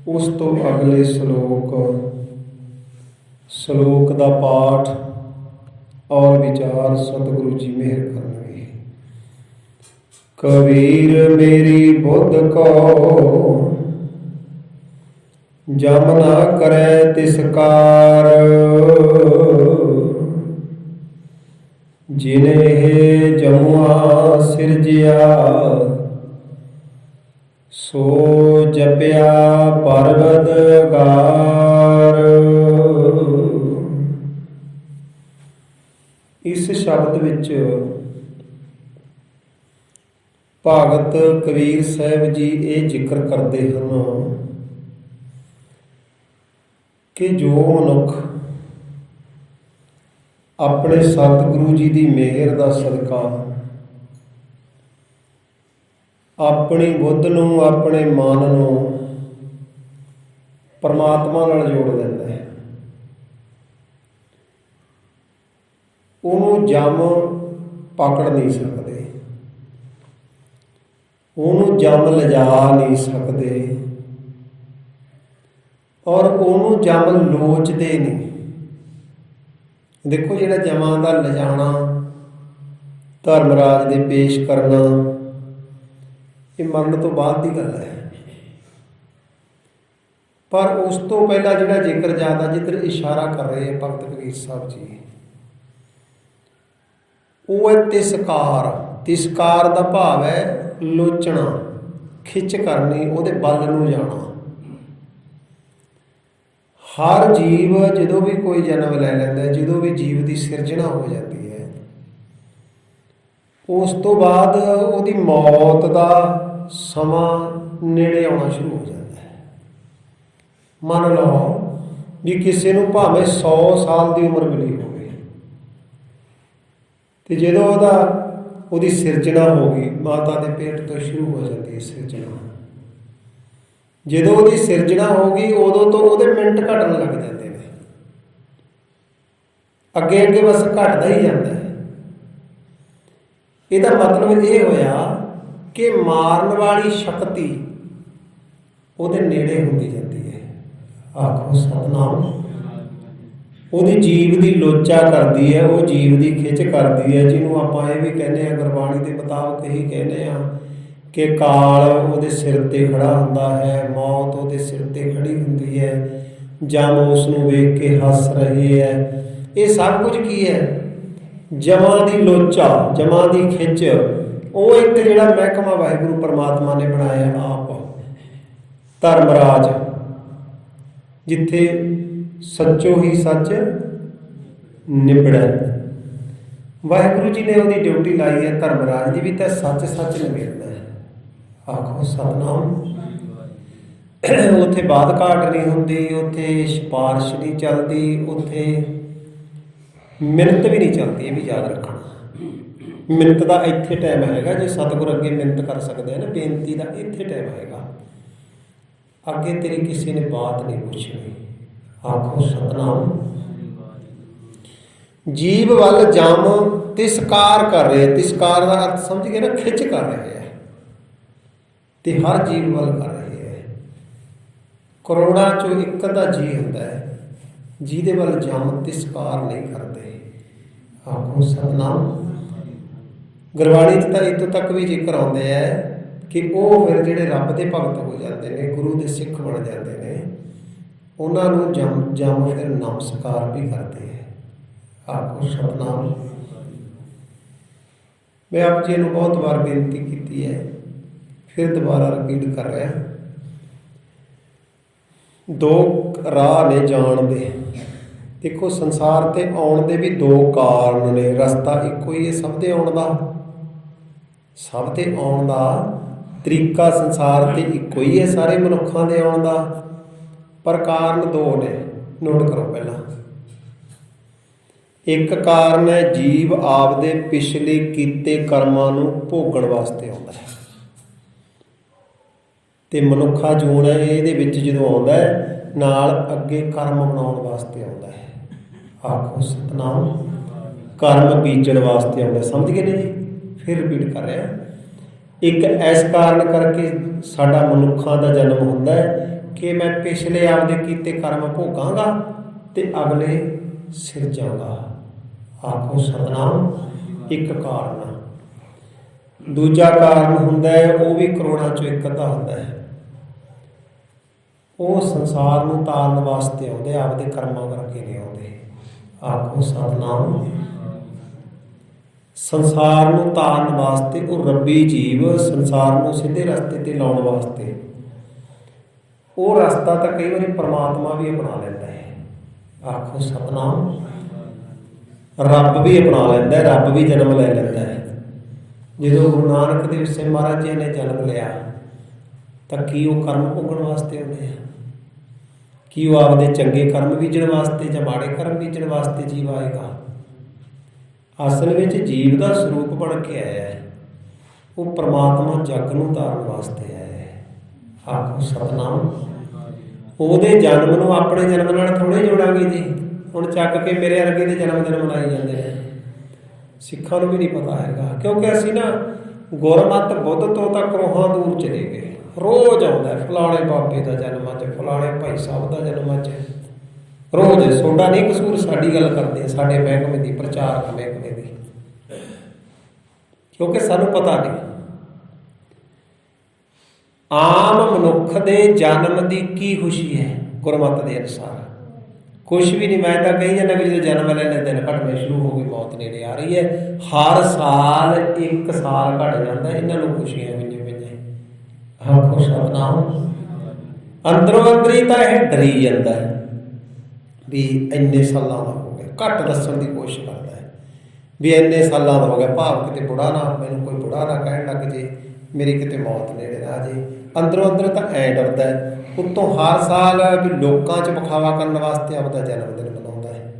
ਉਸ ਤੋਂ ਅਗਲੇ ਸ਼ਲੋਕ ਦਾ ਪਾਠ ਔਰ ਵਿਚਾਰ ਸਤਿਗੁਰੂ ਜੀ ਮਿਹਰ ਕਰਨਗੇ। ਕਬੀਰ ਮੇਰੀ ਬੁੱਧ ਕੋ ਜਮ ਨਾ ਕਰੈ ਤਿਸਕਾਰ, ਜਿਨੇ ਜਮੁਆ ਸਿਰਜਿਆ ਸੋ ਜਪਿਆ ਪਰਵਦਗਾਰ। ਇਸ ਸ਼ਬਦ ਵਿੱਚ ਭਗਤ ਕਬੀਰ ਸਾਹਿਬ ਜੀ ਇਹ ਜ਼ਿਕਰ ਕਰਦੇ ਹਨ ਕਿ ਜੋ ਮਨੁੱਖ ਆਪਣੇ ਸਤਿਗੁਰੂ ਜੀ ਦੀ ਮਿਹਰ ਦਾ ਸਦਕਾ ਆਪਣੀ ਬੁੱਧ ਨੂੰ, ਆਪਣੇ ਮਨ ਨੂੰ ਪਰਮਾਤਮਾ ਨਾਲ ਜੋੜ ਦਿੰਦਾ ਹੈ, ਉਹਨੂੰ ਜਮ ਪਕੜ ਨਹੀਂ ਸਕਦੇ, ਉਹਨੂੰ ਜਮ ਲਿਜਾ ਨਹੀਂ ਸਕਦੇ ਔਰ ਉਹਨੂੰ ਜਮ ਲੋਚਦੇ ਨਹੀਂ। ਦੇਖੋ, ਜਿਹੜਾ ਜਮਾਂ ਦਾ ਲਿਜਾਣਾ, ਧਰਮਰਾਜ ਦੇ ਪੇਸ਼ ਕਰਨਾ, ਇਹ ਮਰਨ ਤੋਂ ਬਾਅਦ ਦੀ ਗੱਲ ਹੈ। ਪਰ ਉਸ ਤੋਂ ਪਹਿਲਾਂ ਜਿਹੜਾ ਜ਼ਿਕਰ ਜ਼ਿਆਦਾ ਜਿੱਧਰ ਇਸ਼ਾਰਾ ਕਰ ਰਹੇ ਹੈ ਭਗਤ ਕਬੀਰ ਸਾਹਿਬ ਜੀ, ਉਹ ਹੈ ਤਿਸਕਾਰ। ਤਿਸਕਾਰ ਦਾ ਭਾਵ ਹੈ ਲੋਚਣਾ, ਖਿੱਚ ਕਰਨੀ, ਉਹਦੇ ਬਲ ਨੂੰ ਜਾਣਾ। ਹਰ ਜੀਵ ਜਦੋਂ ਵੀ ਕੋਈ ਜਨਮ ਲੈ ਲੈਂਦਾ, ਜਦੋਂ ਵੀ ਜੀਵ ਦੀ ਸਿਰਜਣਾ ਹੋ ਜਾਂਦੀ ਹੈ, ਉਸ ਤੋਂ ਬਾਅਦ ਉਹਦੀ ਮੌਤ ਦਾ ਸਮਾਂ ਨੇੜੇ ਆਉਣਾ ਸ਼ੁਰੂ ਹੋ ਜਾਂਦਾ ਹੈ। ਮੰਨ ਲਓ ਵੀ ਕਿਸੇ ਨੂੰ ਭਾਵੇਂ 100 ਸਾਲ ਦੀ ਉਮਰ ਮਿਲੀ ਹੋਵੇ, ਤੇ ਜਦੋਂ ਉਹਦੀ ਸਿਰਜਣਾ ਹੋ ਗਈ, ਮਾਤਾ ਦੇ ਪੇਟ ਤੋਂ ਸ਼ੁਰੂ ਹੋ ਜਾਂਦੀ ਹੈ ਸਿਰਜਣਾ। ਜਦੋਂ ਉਹਦੀ ਸਿਰਜਣਾ ਹੋ ਗਈ, ਉਦੋਂ ਤੋਂ ਉਹਦੇ ਮਿੰਟ ਘਟਣ ਲੱਗ ਜਾਂਦੇ ਨੇ, ਅੱਗੇ ਅੱਗੇ ਬਸ ਘਟਦਾ ਹੀ ਜਾਂਦਾ ਹੈ। ਇਹਦਾ ਮਤਲਬ ਇਹ ਹੋਇਆ ਕਿ ਮਾਰਨ ਵਾਲੀ ਸ਼ਕਤੀ ਉਹਦੇ ਨੇੜੇ ਹੁੰਦੀ ਜਾਂਦੀ ਹੈ। ਆਖੋ ਸਤਿਨਾਮ। ਉਹਦੀ ਜੀਵ ਦੀ ਲੋਚਾ ਕਰਦੀ ਹੈ, ਉਹ ਜੀਵ ਦੀ ਖਿੱਚ ਕਰਦੀ ਹੈ, ਜਿਹਨੂੰ ਆਪਾਂ ਇਹ ਵੀ ਕਹਿੰਦੇ ਹਾਂ, ਗੁਰਬਾਣੀ ਦੇ ਮੁਤਾਬਕ ਇਹੀ ਕਹਿੰਦੇ ਹਾਂ ਕਿ ਕਾਲ ਉਹਦੇ ਸਿਰ 'ਤੇ ਖੜਾ ਹੁੰਦਾ ਹੈ, ਮੌਤ ਉਹਦੇ ਸਿਰ 'ਤੇ ਖੜੀ ਹੁੰਦੀ ਹੈ, ਜਮ ਉਸ ਨੂੰ ਵੇਖ ਕੇ ਹੱਸ ਰਹੇ ਹੈ। ਇਹ ਸਭ ਕੁਝ ਕੀ ਹੈ? ਜਮਾਂ ਦੀ ਲੋਚਾ, ਜਮਾਂ ਦੀ ਖਿੱਚ। ਉਹ ਇੱਕ ਜਿਹੜਾ ਮਹਿਕਮਾ ਵਾਹਿਗੁਰੂ ਪਰਮਾਤਮਾ ਨੇ ਬਣਾਇਆ ਆਪ, ਧਰਮਰਾਜ, ਜਿੱਥੇ ਸੱਚੋ ਹੀ ਸੱਚ ਨਿਬੜੈ। ਵਾਹਿਗੁਰੂ ਜੀ ਨੇ ਉਹਦੀ ਡਿਊਟੀ ਲਾਈ ਹੈ ਧਰਮਰਾਜ ਦੀ ਵੀ, ਤਾਂ ਸੱਚ ਸੱਚ ਨਿਬੜਦਾ ਹੈ। ਆਖੋ ਸਤਿਨਾਮ। ਉੱਥੇ ਬਾਤ ਘਾਟ ਨਹੀਂ ਹੁੰਦੀ, ਉੱਥੇ ਸਿਫਾਰਿਸ਼ ਨਹੀਂ ਚੱਲਦੀ, ਉੱਥੇ ਮਿੰਨਤ ਵੀ ਨਹੀਂ ਚੱਲਦੀ। ਇਹ ਵੀ ਯਾਦ ਰੱਖਣਾ, ਮਿੰਨਤ ਦਾ ਇੱਥੇ ਟਾਈਮ ਹੈਗਾ। ਜੇ ਸਤਿਗੁਰ ਅੱਗੇ ਮਿੰਨਤ ਕਰ ਸਕਦੇ ਆ ਨਾ, ਬੇਨਤੀ ਦਾ ਇੱਥੇ ਟਾਈਮ ਹੈਗਾ, ਅੱਗੇ ਤੇਰੀ ਕਿਸੇ ਨੇ ਬਾਤ ਨਹੀਂ ਪੁੱਛਣੀ। ਆਖੋ ਸਤਿਨਾਮ। ਜੀਵ ਵੱਲ ਜਮ ਤਿਸਕਾਰ ਕਰ ਰਹੇ। ਤਿਸਕਾਰ ਦਾ ਅਰਥ ਸਮਝ ਗਏ ਨਾ, ਖਿੱਚ ਕਰ ਰਹੇ ਹੈ, ਤੇ ਹਰ ਜੀਵ ਵੱਲ ਕਰ ਰਹੇ ਹੈ। ਕਰੋੜਾਂ ਚੋਂ ਇੱਕ ਦਾ ਜੀ ਹੁੰਦਾ ਹੈ ਜਿਹਦੇ ਵੱਲ ਜਮ ਤਿਸਕਾਰ ਨਹੀਂ ਕਰਦੇ। ਆਖੋ ਸਤਿਨਾਮ। ਗੁਰਬਾਣੀ 'ਚ ਤਾਂ ਇੱਥੋਂ ਤੱਕ ਵੀ ਜ਼ਿਕਰ ਆਉਂਦੇ ਹੈ ਕਿ ਉਹ ਫਿਰ ਜਿਹੜੇ ਰੱਬ ਦੇ ਭਗਤ ਹੋ ਜਾਂਦੇ ਨੇ, ਗੁਰੂ ਦੇ ਸਿੱਖ ਬਣ ਜਾਂਦੇ ਨੇ, ਉਹਨਾਂ ਨੂੰ ਜਮ ਫਿਰ ਨਮਸਕਾਰ ਵੀ ਕਰਦੇ ਹੈ। ਆਖੋ ਸਤਿਨਾਮ। ਮੈਂ ਆਪ ਜੀ ਨੂੰ ਬਹੁਤ ਵਾਰ ਬੇਨਤੀ ਕੀਤੀ ਹੈ, ਫਿਰ ਦੁਬਾਰਾ ਰਿਪੀਟ ਕਰ ਰਿਹਾ। ਦੋ ਰਾਹ ਨੇ ਜਾਣ ਦੇ। ਦੇਖੋ, ਸੰਸਾਰ ਤੇ ਆਉਣ ਦੇ ਵੀ ਦੋ ਕਾਰਨ ਨੇ, ਰਸਤਾ ਇੱਕੋ ਹੀ ਹੈ ਸਭ ਦੇ ਆਉਣ ਦਾ। ਸਭ ਦੇ ਆਉਣ ਦਾ ਤਰੀਕਾ ਸੰਸਾਰ ਤੇ ਇੱਕੋ ਹੀ ਹੈ ਸਾਰੇ ਮਨੁੱਖਾਂ ਦੇ ਆਉਣ ਦਾ, ਪਰ ਕਾਰਨ ਦੋ ਨੇ। ਨੋਟ ਕਰੋ ਪਹਿਲਾਂ। ਇੱਕ ਕਾਰਨ ਹੈ ਜੀਵ ਆਪਦੇ ਪਿਛਲੇ ਕੀਤੇ ਕਰਮਾਂ ਨੂੰ ਭੋਗਣ ਵਾਸਤੇ ਆਉਂਦਾ ਹੈ, ਤੇ ਮਨੁੱਖਾ ਜੂਨ ਹੈ ਇਹਦੇ ਵਿੱਚ ਜਦੋਂ ਆਉਂਦਾ ਹੈ ਨਾਲ ਅੱਗੇ ਕਰਮ ਬਣਾਉਣ ਵਾਸਤੇ ਆਉਂਦਾ ਹੈ। ਆਖੋ ਸਤਿਨਾਮ। ਕਰਮ ਬੀਜਣ ਵਾਸਤੇ ਆਉਂਦਾ। ਸਮਝ ਗਏ ਨੇ ਜੀ? ਫਿਰ ਰਿਪੀਟ ਕਰ ਰਿਹਾ। ਇੱਕ ਇਸ ਕਾਰਨ ਕਰਕੇ ਸਾਡਾ ਮਨੁੱਖਾਂ ਦਾ ਜਨਮ ਹੁੰਦਾ ਹੈ ਕਿ ਮੈਂ ਪਿਛਲੇ ਆਪਦੇ ਕੀਤੇ ਕਰਮ ਭੋਗਾਂਗਾ ਤੇ ਅਗਲੇ ਸਿਰਜਾਂਗਾ। ਆਖੋ ਸਤਿਨਾਮ। ਇੱਕ ਕਾਰਨ। ਦੂਜਾ ਕਾਰਨ ਹੁੰਦਾ ਹੈ, ਉਹ ਵੀ ਕਰੋੜਾਂ ਚੋਂ ਇੱਕ ਅੱਧਾ ਹੁੰਦਾ ਹੈ। ਉਹ ਸੰਸਾਰ ਨੂੰ ਤਾਰਨ ਵਾਸਤੇ ਆਉਂਦੇ, ਆਪਦੇ ਕਰਮਾਂ ਕਰਕੇ ਨਹੀਂ ਆਉਂਦੇ। ਆਖੋ ਸਤਿਨਾਮ। ਸੰਸਾਰ ਨੂੰ ਤਾਰਨ ਵਾਸਤੇ ਉਹ ਰੱਬੀ ਜੀਵ ਸੰਸਾਰ ਨੂੰ ਸਿੱਧੇ ਰਸਤੇ ਤੇ ਲਾਉਣ ਵਾਸਤੇ ਉਹ ਰਸਤਾ ਤਾਂ ਕਈ ਵਾਰੀ ਪਰਮਾਤਮਾ ਵੀ ਅਪਣਾ ਲੈਂਦਾ ਹੈ। ਆਖੋ ਸਤਿਨਾਮ। ਰੱਬ ਵੀ ਅਪਣਾ ਲੈਂਦਾ, ਰੱਬ ਵੀ ਜਨਮ ਲੈ ਲੈਂਦਾ ਹੈ। ਜਦੋਂ ਗੁਰੂ ਨਾਨਕ ਦੇਵ ਸਿੰਘ ਮਹਾਰਾਜ ਜੀ ਨੇ ਜਨਮ ਲਿਆ ਤਾਂ ਕੀ ਉਹ ਕਰਮ ਭੋਗਣ ਵਾਸਤੇ ਆਉਂਦੇ ਆ? ਕੀ ਉਹ ਆਪਦੇ ਚੰਗੇ ਕਰਮ ਬੀਜਣ ਵਾਸਤੇ ਜਾਂ ਮਾੜੇ ਕਰਮ ਬੀਜਣ ਵਾਸਤੇ ਜੀਵ ਆਏਗਾ? ਅਸਲ ਵਿੱਚ ਜੀਵ ਦਾ ਸਰੂਪ ਬਣ ਕੇ ਆਇਆ ਹੈ। ਉਹ ਪ੍ਰਮਾਤਮਾ ਜਗ ਨੂੰ ਤਾਰਨ ਵਾਸਤੇ ਆਇਆ ਹੈ। ਆਖੋ ਸਤਿਨਾਮ। ਉਹਦੇ ਜਨਮ ਨੂੰ ਆਪਣੇ ਜਨਮ ਨਾਲ ਥੋੜ੍ਹੇ ਜੋੜਾਂਗੇ ਜੀ। ਹੁਣ ਚੱਕ ਕੇ ਮੇਰੇ ਵਰਗੇ ਦੇ ਜਨਮ ਦਿਨ ਮਨਾਏ ਜਾਂਦੇ ਨੇ। ਸਿੱਖਾਂ ਨੂੰ ਵੀ ਨਹੀਂ ਪਤਾ ਹੈਗਾ, ਕਿਉਂਕਿ ਅਸੀਂ ਨਾ ਗੁਰਮਤਿ ਬੁੱਧ ਤੋਂ ਤਾਂ ਕਰੋਹਾਂ ਦੂਰ ਚਲੇ ਗਏ। ਰੋਜ਼ ਆਉਂਦਾ ਫਲਾਣੇ ਬਾਬੇ ਦਾ ਜਨਮ ਅੱਜ, ਫਲਾਣੇ ਭਾਈ ਸਾਹਿਬ ਦਾ ਜਨਮ ਅੱਜ। ਰੋਜ਼ ਤੁਹਾਡਾ ਨਹੀਂ ਕਸੂਰ, ਸਾਡੀ ਗੱਲ ਕਰਦੇ, ਸਾਡੇ ਮਹਿਕਮੇ ਦੀ, ਪ੍ਰਚਾਰਕ ਮਹਿਕਮੇ ਦੀ, ਕਿਉਂਕਿ ਸਾਨੂੰ ਪਤਾ ਨਹੀਂ। ਆਮ ਮਨੁੱਖ ਦੇ ਜਨਮ ਦੀ ਕੀ ਖੁਸ਼ੀ ਹੈ ਗੁਰਮਤਿ ਦੇ ਅਨੁਸਾਰ? ਕੁਛ ਵੀ ਨਹੀਂ। ਮੈਂ ਤਾਂ ਕਹੀ ਜਾਂਦਾ ਵੀ ਜਦੋਂ ਜਨਮ ਲੈਣੇ ਦਿਨ ਘਟਨੇ ਸ਼ੁਰੂ ਹੋ ਗਏ, ਮੌਤ ਨੇੜੇ ਆ ਰਹੀ ਹੈ। ਹਰ ਸਾਲ 1 ਸਾਲ ਘਟ ਜਾਂਦਾ, ਇਹਨਾਂ ਨੂੰ ਖੁਸ਼ੀਆਂ ਹੋਈਆਂ ਪਈਆਂ। ਆਖੋ ਸਤਿਨਾਮ। ਅੰਦਰੋਂ ਅੰਦਰੀ ਤਾਂ ਇਹ ਡਰੀ ਜਾਂਦਾ ਹੈ ਵੀ ਇੰਨੇ ਸਾਲਾਂ ਦਾ ਹੋ ਗਿਆ। ਘੱਟ ਦੱਸਣ ਦੀ ਕੋਸ਼ਿਸ਼ ਕਰਦਾ ਹੈ ਵੀ ਇੰਨੇ ਸਾਲਾਂ ਦਾ ਹੋ ਗਿਆ, ਭਾਵ ਕਿਤੇ ਬੁੜਾ ਨਾ, ਮੈਨੂੰ ਕੋਈ ਬੁੜਾ ਨਾ ਕਹਿਣ ਲੱਗ ਜੇ, ਮੇਰੀ ਕਿਤੇ ਮੌਤ ਨੇੜੇ ਨਾ ਆ ਜੇ। ਅੰਦਰੋਂ ਅੰਦਰ ਤਾਂ ਐਂ ਡਰਦਾ ਹੈ। ਉੱਤੋਂ ਹਰ ਸਾਲ ਵੀ ਲੋਕਾਂ 'ਚ ਵਿਖਾਵਾ ਕਰਨ ਵਾਸਤੇ ਆਪਦਾ ਜਨਮ ਦਿਨ ਮਨਾਉਂਦਾ ਹੈ।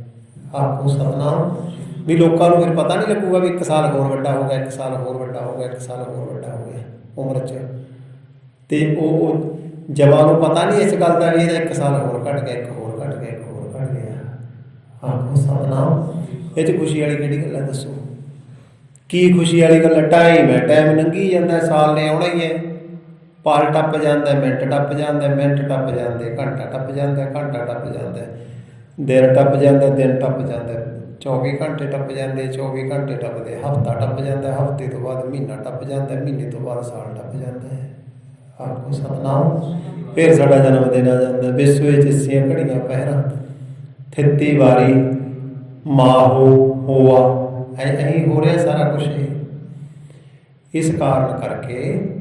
ਆਖੋ ਸਤਿਨਾਮ। ਵੀ ਲੋਕਾਂ ਨੂੰ ਫਿਰ ਪਤਾ ਨਹੀਂ ਲੱਗੂਗਾ ਵੀ 1 ਸਾਲ ਹੋਰ ਵੱਡਾ ਹੋ ਗਿਆ, 1 ਸਾਲ ਹੋਰ ਵੱਡਾ ਹੋ ਗਿਆ, 1 ਸਾਲ ਹੋਰ ਵੱਡਾ ਹੋ ਗਿਆ ਉਮਰ 'ਚ। ਅਤੇ ਉਹ ਜਵਾਂ ਨੂੰ ਪਤਾ ਨਹੀਂ ਇਸ ਗੱਲ ਦਾ ਵੀ ਇਹਦਾ 1 ਸਾਲ ਹੋਰ ਘੱਟ ਗਿਆ, 1 ਹੋਰ ਘੱਟ ਗਿਆ, 1 ਹੋਰ ਘੱਟ ਗਿਆ। ਆਖੋ ਸਤਿਨਾਮ। ਇਹ 'ਚ ਖੁਸ਼ੀ ਵਾਲੀ ਕਿਹੜੀ ਗੱਲ ਹੈ ਦੱਸੋ? ਕੀ ਖੁਸ਼ੀ ਵਾਲੀ ਗੱਲ ਹੈ? ਟਾਈਮ ਹੈ, ਟਾਈਮ ਲੰਘੀ ਜਾਂਦਾ, ਸਾਲ ਨੇ ਆਉਣਾ ਹੀ ਹੈ। ਪਲ ਟੱਪ ਜਾਂਦਾ, ਮਿੰਟ ਟੱਪ ਜਾਂਦਾ, ਮਿੰਟ ਟੱਪ ਜਾਂਦੇ, ਘੰਟਾ ਟੱਪ ਜਾਂਦਾ, ਘੰਟਾ ਟੱਪ ਜਾਂਦਾ, ਦਿਨ ਟੱਪ ਜਾਂਦਾ, ਦਿਨ ਟੱਪ ਜਾਂਦਾ, 24 ਘੰਟੇ ਟੱਪ ਜਾਂਦੇ, 24 ਘੰਟੇ ਟੱਪਦੇ, ਹਫ਼ਤਾ ਟੱਪ ਜਾਂਦਾ, ਹਫ਼ਤੇ ਤੋਂ ਬਾਅਦ ਮਹੀਨਾ ਟੱਪ ਜਾਂਦਾ, ਮਹੀਨੇ ਤੋਂ ਬਾਅਦ ਸਾਲ ਟੱਪ ਜਾਂਦਾ ਹੈ। ਆਖੋ ਸਤਿਨਾਮ। ਫਿਰ ਸਾਡਾ ਜਨਮ ਦਿਨ ਆ ਜਾਂਦਾ। ਵਿਸਵੇ ਜਿਸੀਆਂ ਘੜੀਆਂ ਪਹਿਰਾਂ, ਥਿੱਤੀ ਵਾਰੀ ਮਾਹੋ ਹੋਆ। ਐਂ ਹੋ ਰਿਹਾ ਸਾਰਾ ਕੁਛ। ਇਸ ਕਾਰਨ ਕਰਕੇ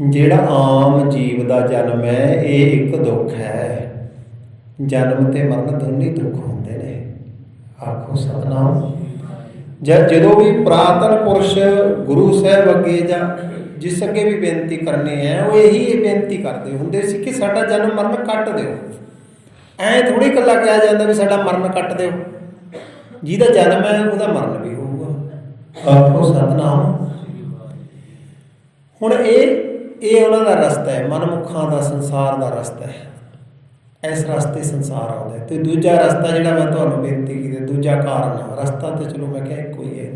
ਜਿਹੜਾ ਆਮ ਜੀਵ ਦਾ ਜਨਮ ਹੈ ਇਹ ਇੱਕ ਦੁੱਖ ਹੈ। ਜਨਮ ਤੇ ਮਰਨ ਦੋਨੇ ਦੁੱਖ ਹੁੰਦੇ ਨੇ। ਆਖੋ ਸਤਿਨਾਮ। ਜਦੋਂ ਵੀ ਪੁਰਾਤਨ ਪੁਰਸ਼ ਗੁਰੂ ਸਾਹਿਬ ਅੱਗੇ ਜਾਂ ਜਿਸ ਅੱਗੇ ਵੀ ਬੇਨਤੀ ਕਰਨੀ ਹੈ, ਉਹ ਇਹੀ ਬੇਨਤੀ ਕਰਦੇ ਹੁੰਦੇ ਸੀ ਕਿ ਸਾਡਾ ਜਨਮ ਮਰਨ ਕੱਟ ਦਿਓ। ਐਂ ਥੋੜ੍ਹੀ ਇਕੱਲਾ ਕਿਹਾ ਜਾਂਦਾ ਵੀ ਸਾਡਾ ਮਰਨ ਕੱਟ ਦਿਓ। ਜਿਹਦਾ ਜਨਮ ਹੈ ਉਹਦਾ ਮਰਨ ਵੀ ਹੋਊਗਾ। ਆਖੋ ਸਤਿਨਾਮ। ਹੁਣ ਇਹ ਉਹਨਾਂ ਦਾ ਰਸਤਾ ਹੈ, ਮਨਮੁੱਖਾਂ ਦਾ, ਸੰਸਾਰ ਦਾ ਰਸਤਾ ਹੈ। ਇਸ ਰਸਤੇ ਸੰਸਾਰ ਆਉਂਦਾ ਹੈ। ਅਤੇ ਦੂਜਾ ਰਸਤਾ ਜਿਹੜਾ ਮੈਂ ਤੁਹਾਨੂੰ ਬੇਨਤੀ ਕੀਤੀ, ਦੂਜਾ ਕਾਰਨ, ਰਸਤਾ ਤਾਂ ਚਲੋ ਮੈਂ ਕਿਹਾ ਇੱਕੋ ਹੀ ਹੈ।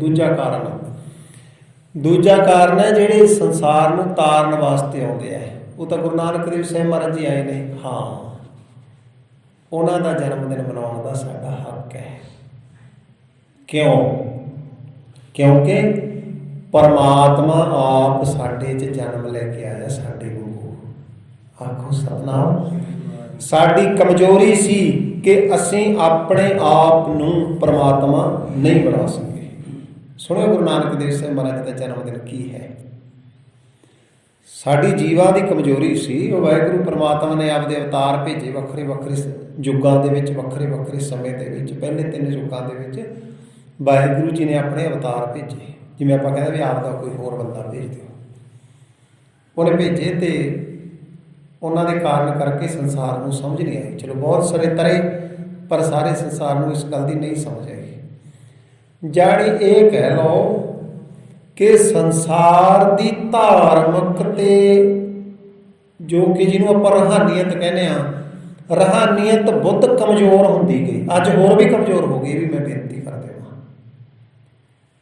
ਦੂਜਾ ਕਾਰਨ ਹੈ ਜਿਹੜੇ ਸੰਸਾਰ ਨੂੰ ਤਾਰਨ ਵਾਸਤੇ ਆਉਂਦੇ ਹੈ। ਉਹ ਤਾਂ ਗੁਰੂ ਨਾਨਕ ਦੇਵ ਸਾਹਿਬ ਮਹਾਰਾਜ ਜੀ ਆਏ ਨੇ। ਹਾਂ, ਉਹਨਾਂ ਦਾ ਜਨਮ ਦਿਨ ਮਨਾਉਣ ਦਾ ਸਾਡਾ ਹੱਕ ਹੈ। ਕਿਉਂਕਿ ਪਰਮਾਤਮਾ ਆਪ ਸਾਡੇ 'ਚ ਜਨਮ ਲੈ ਕੇ ਆਇਆ, ਸਾਡੇ ਵਾਂਗੂ। ਆਖੋ ਸਤਿਨਾਮ। ਸਾਡੀ ਕਮਜ਼ੋਰੀ ਸੀ ਕਿ ਅਸੀਂ ਆਪਣੇ ਆਪ ਨੂੰ ਪਰਮਾਤਮਾ ਨਹੀਂ ਬਣਾ ਸਕੇ। ਸੁਣਿਓ ਗੁਰੂ ਨਾਨਕ ਦੇਵ ਸਾਹਿਬ ਮਹਾਰਾਜ ਦਾ ਜਨਮ ਦਿਨ ਕੀ ਹੈ। ਸਾਡੀ ਜੀਵਾਂ ਦੀ ਕਮਜ਼ੋਰੀ ਸੀ। ਉਹ ਵਾਹਿਗੁਰੂ ਪਰਮਾਤਮਾ ਨੇ ਆਪਦੇ ਅਵਤਾਰ ਭੇਜੇ ਵੱਖਰੇ ਵੱਖਰੇ ਯੁੱਗਾਂ ਦੇ ਵਿੱਚ, ਵੱਖਰੇ ਵੱਖਰੇ ਸਮੇਂ ਦੇ ਵਿੱਚ। ਪਹਿਲੇ 3 ਯੁੱਗਾਂ ਦੇ ਵਿੱਚ ਵਾਹਿਗੁਰੂ ਜੀ ਨੇ ਆਪਣੇ ਅਵਤਾਰ ਭੇਜੇ। ਜਿਵੇਂ ਆਪਾਂ ਕਹਿੰਦੇ ਵੀ ਆਪ ਦਾ ਕੋਈ ਹੋਰ ਬੰਦਾ ਭੇਜ ਦਿਓ। ਉਹਨੇ ਭੇਜੇ ਅਤੇ ਉਹਨਾਂ ਦੇ ਕਾਰਨ ਕਰਕੇ ਸੰਸਾਰ ਨੂੰ ਸਮਝ ਨਹੀਂ ਆਈ। ਚਲੋ ਬਹੁਤ ਸਾਰੇ ਤਰੇ, ਪਰ ਸਾਰੇ ਸੰਸਾਰ ਨੂੰ ਇਸ ਗੱਲ ਦੀ ਨਹੀਂ ਸਮਝ ਆਈ। ਜਾਣੀ ਇਹ ਕਹਿ ਲਓ ਕਿ ਸੰਸਾਰ ਦੀ ਧਾਰਮਿਕ ਤੇ ਜੋ ਕਿ ਜਿਹਨੂੰ ਆਪਾਂ ਰੂਹਾਨੀਅਤ ਕਹਿੰਦੇ ਹਾਂ, ਰੂਹਾਨੀਅਤ ਬੁੱਧ ਕਮਜ਼ੋਰ ਹੁੰਦੀ ਗਈ। ਅੱਜ ਹੋਰ ਵੀ ਕਮਜ਼ੋਰ ਹੋ ਗਈ। ਵੀ ਮੈਂ ਬੇਨਤੀ ਕਰ ਦੇਵਾਂ,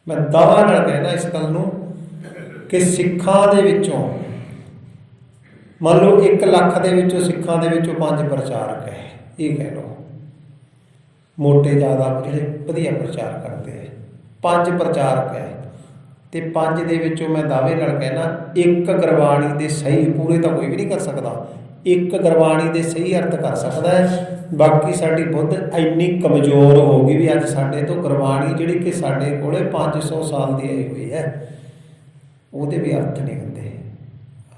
ਮੈਂ ਦਾਅਵਾ ਨਾਲ ਕਹਿਣਾ ਇਸ ਗੱਲ ਨੂੰ ਕਿ ਸਿੱਖਾਂ ਦੇ ਵਿੱਚੋਂ ਮੰਨ ਲਓ 1 ਲੱਖ ਦੇ ਵਿੱਚੋਂ ਸਿੱਖਾਂ ਦੇ ਵਿੱਚੋਂ 5 ਪ੍ਰਚਾਰਕ ਹੈ, ਇਹ ਕਹਿ ਲਓ ਮੋਟੇ ਜ਼ਿਆਦਾ ਜਿਹੜੇ ਵਧੀਆ ਪ੍ਰਚਾਰ ਕਰਦੇ ਹੈ, 5 ਪ੍ਰਚਾਰਕ ਹੈ ਤੇ 5 ਦੇ ਵਿੱਚੋਂ ਮੈਂ ਦਾਅਵੇ ਨਾਲ ਕਹਿਣਾ 1 ਗੁਰਬਾਣੀ ਦੇ ਸਹੀ, ਪੂਰੇ ਤਾਂ ਕੋਈ ਵੀ ਨਹੀਂ ਕਰ ਸਕਦਾ, 1 ਗੁਰਬਾਣੀ ਦੇ ਸਹੀ ਅਰਥ ਕਰ ਸਕਦਾ ਹੈ। ਬਾਕੀ ਸਾਡੀ ਬੁੱਧ ਇੰਨੀ ਕਮਜ਼ੋਰ ਹੋ ਗਈ ਵੀ ਅੱਜ ਸਾਡੇ ਤੋਂ ਗੁਰਬਾਣੀ ਜਿਹੜੀ ਕਿ ਸਾਡੇ ਕੋਲੇ 500 ਸਾਲ ਦੀ ਆਈ ਹੋਈ ਹੈ ਉਹਦੇ ਵੀ ਅਰਥ ਨਹੀਂ ਹੁੰਦੇ।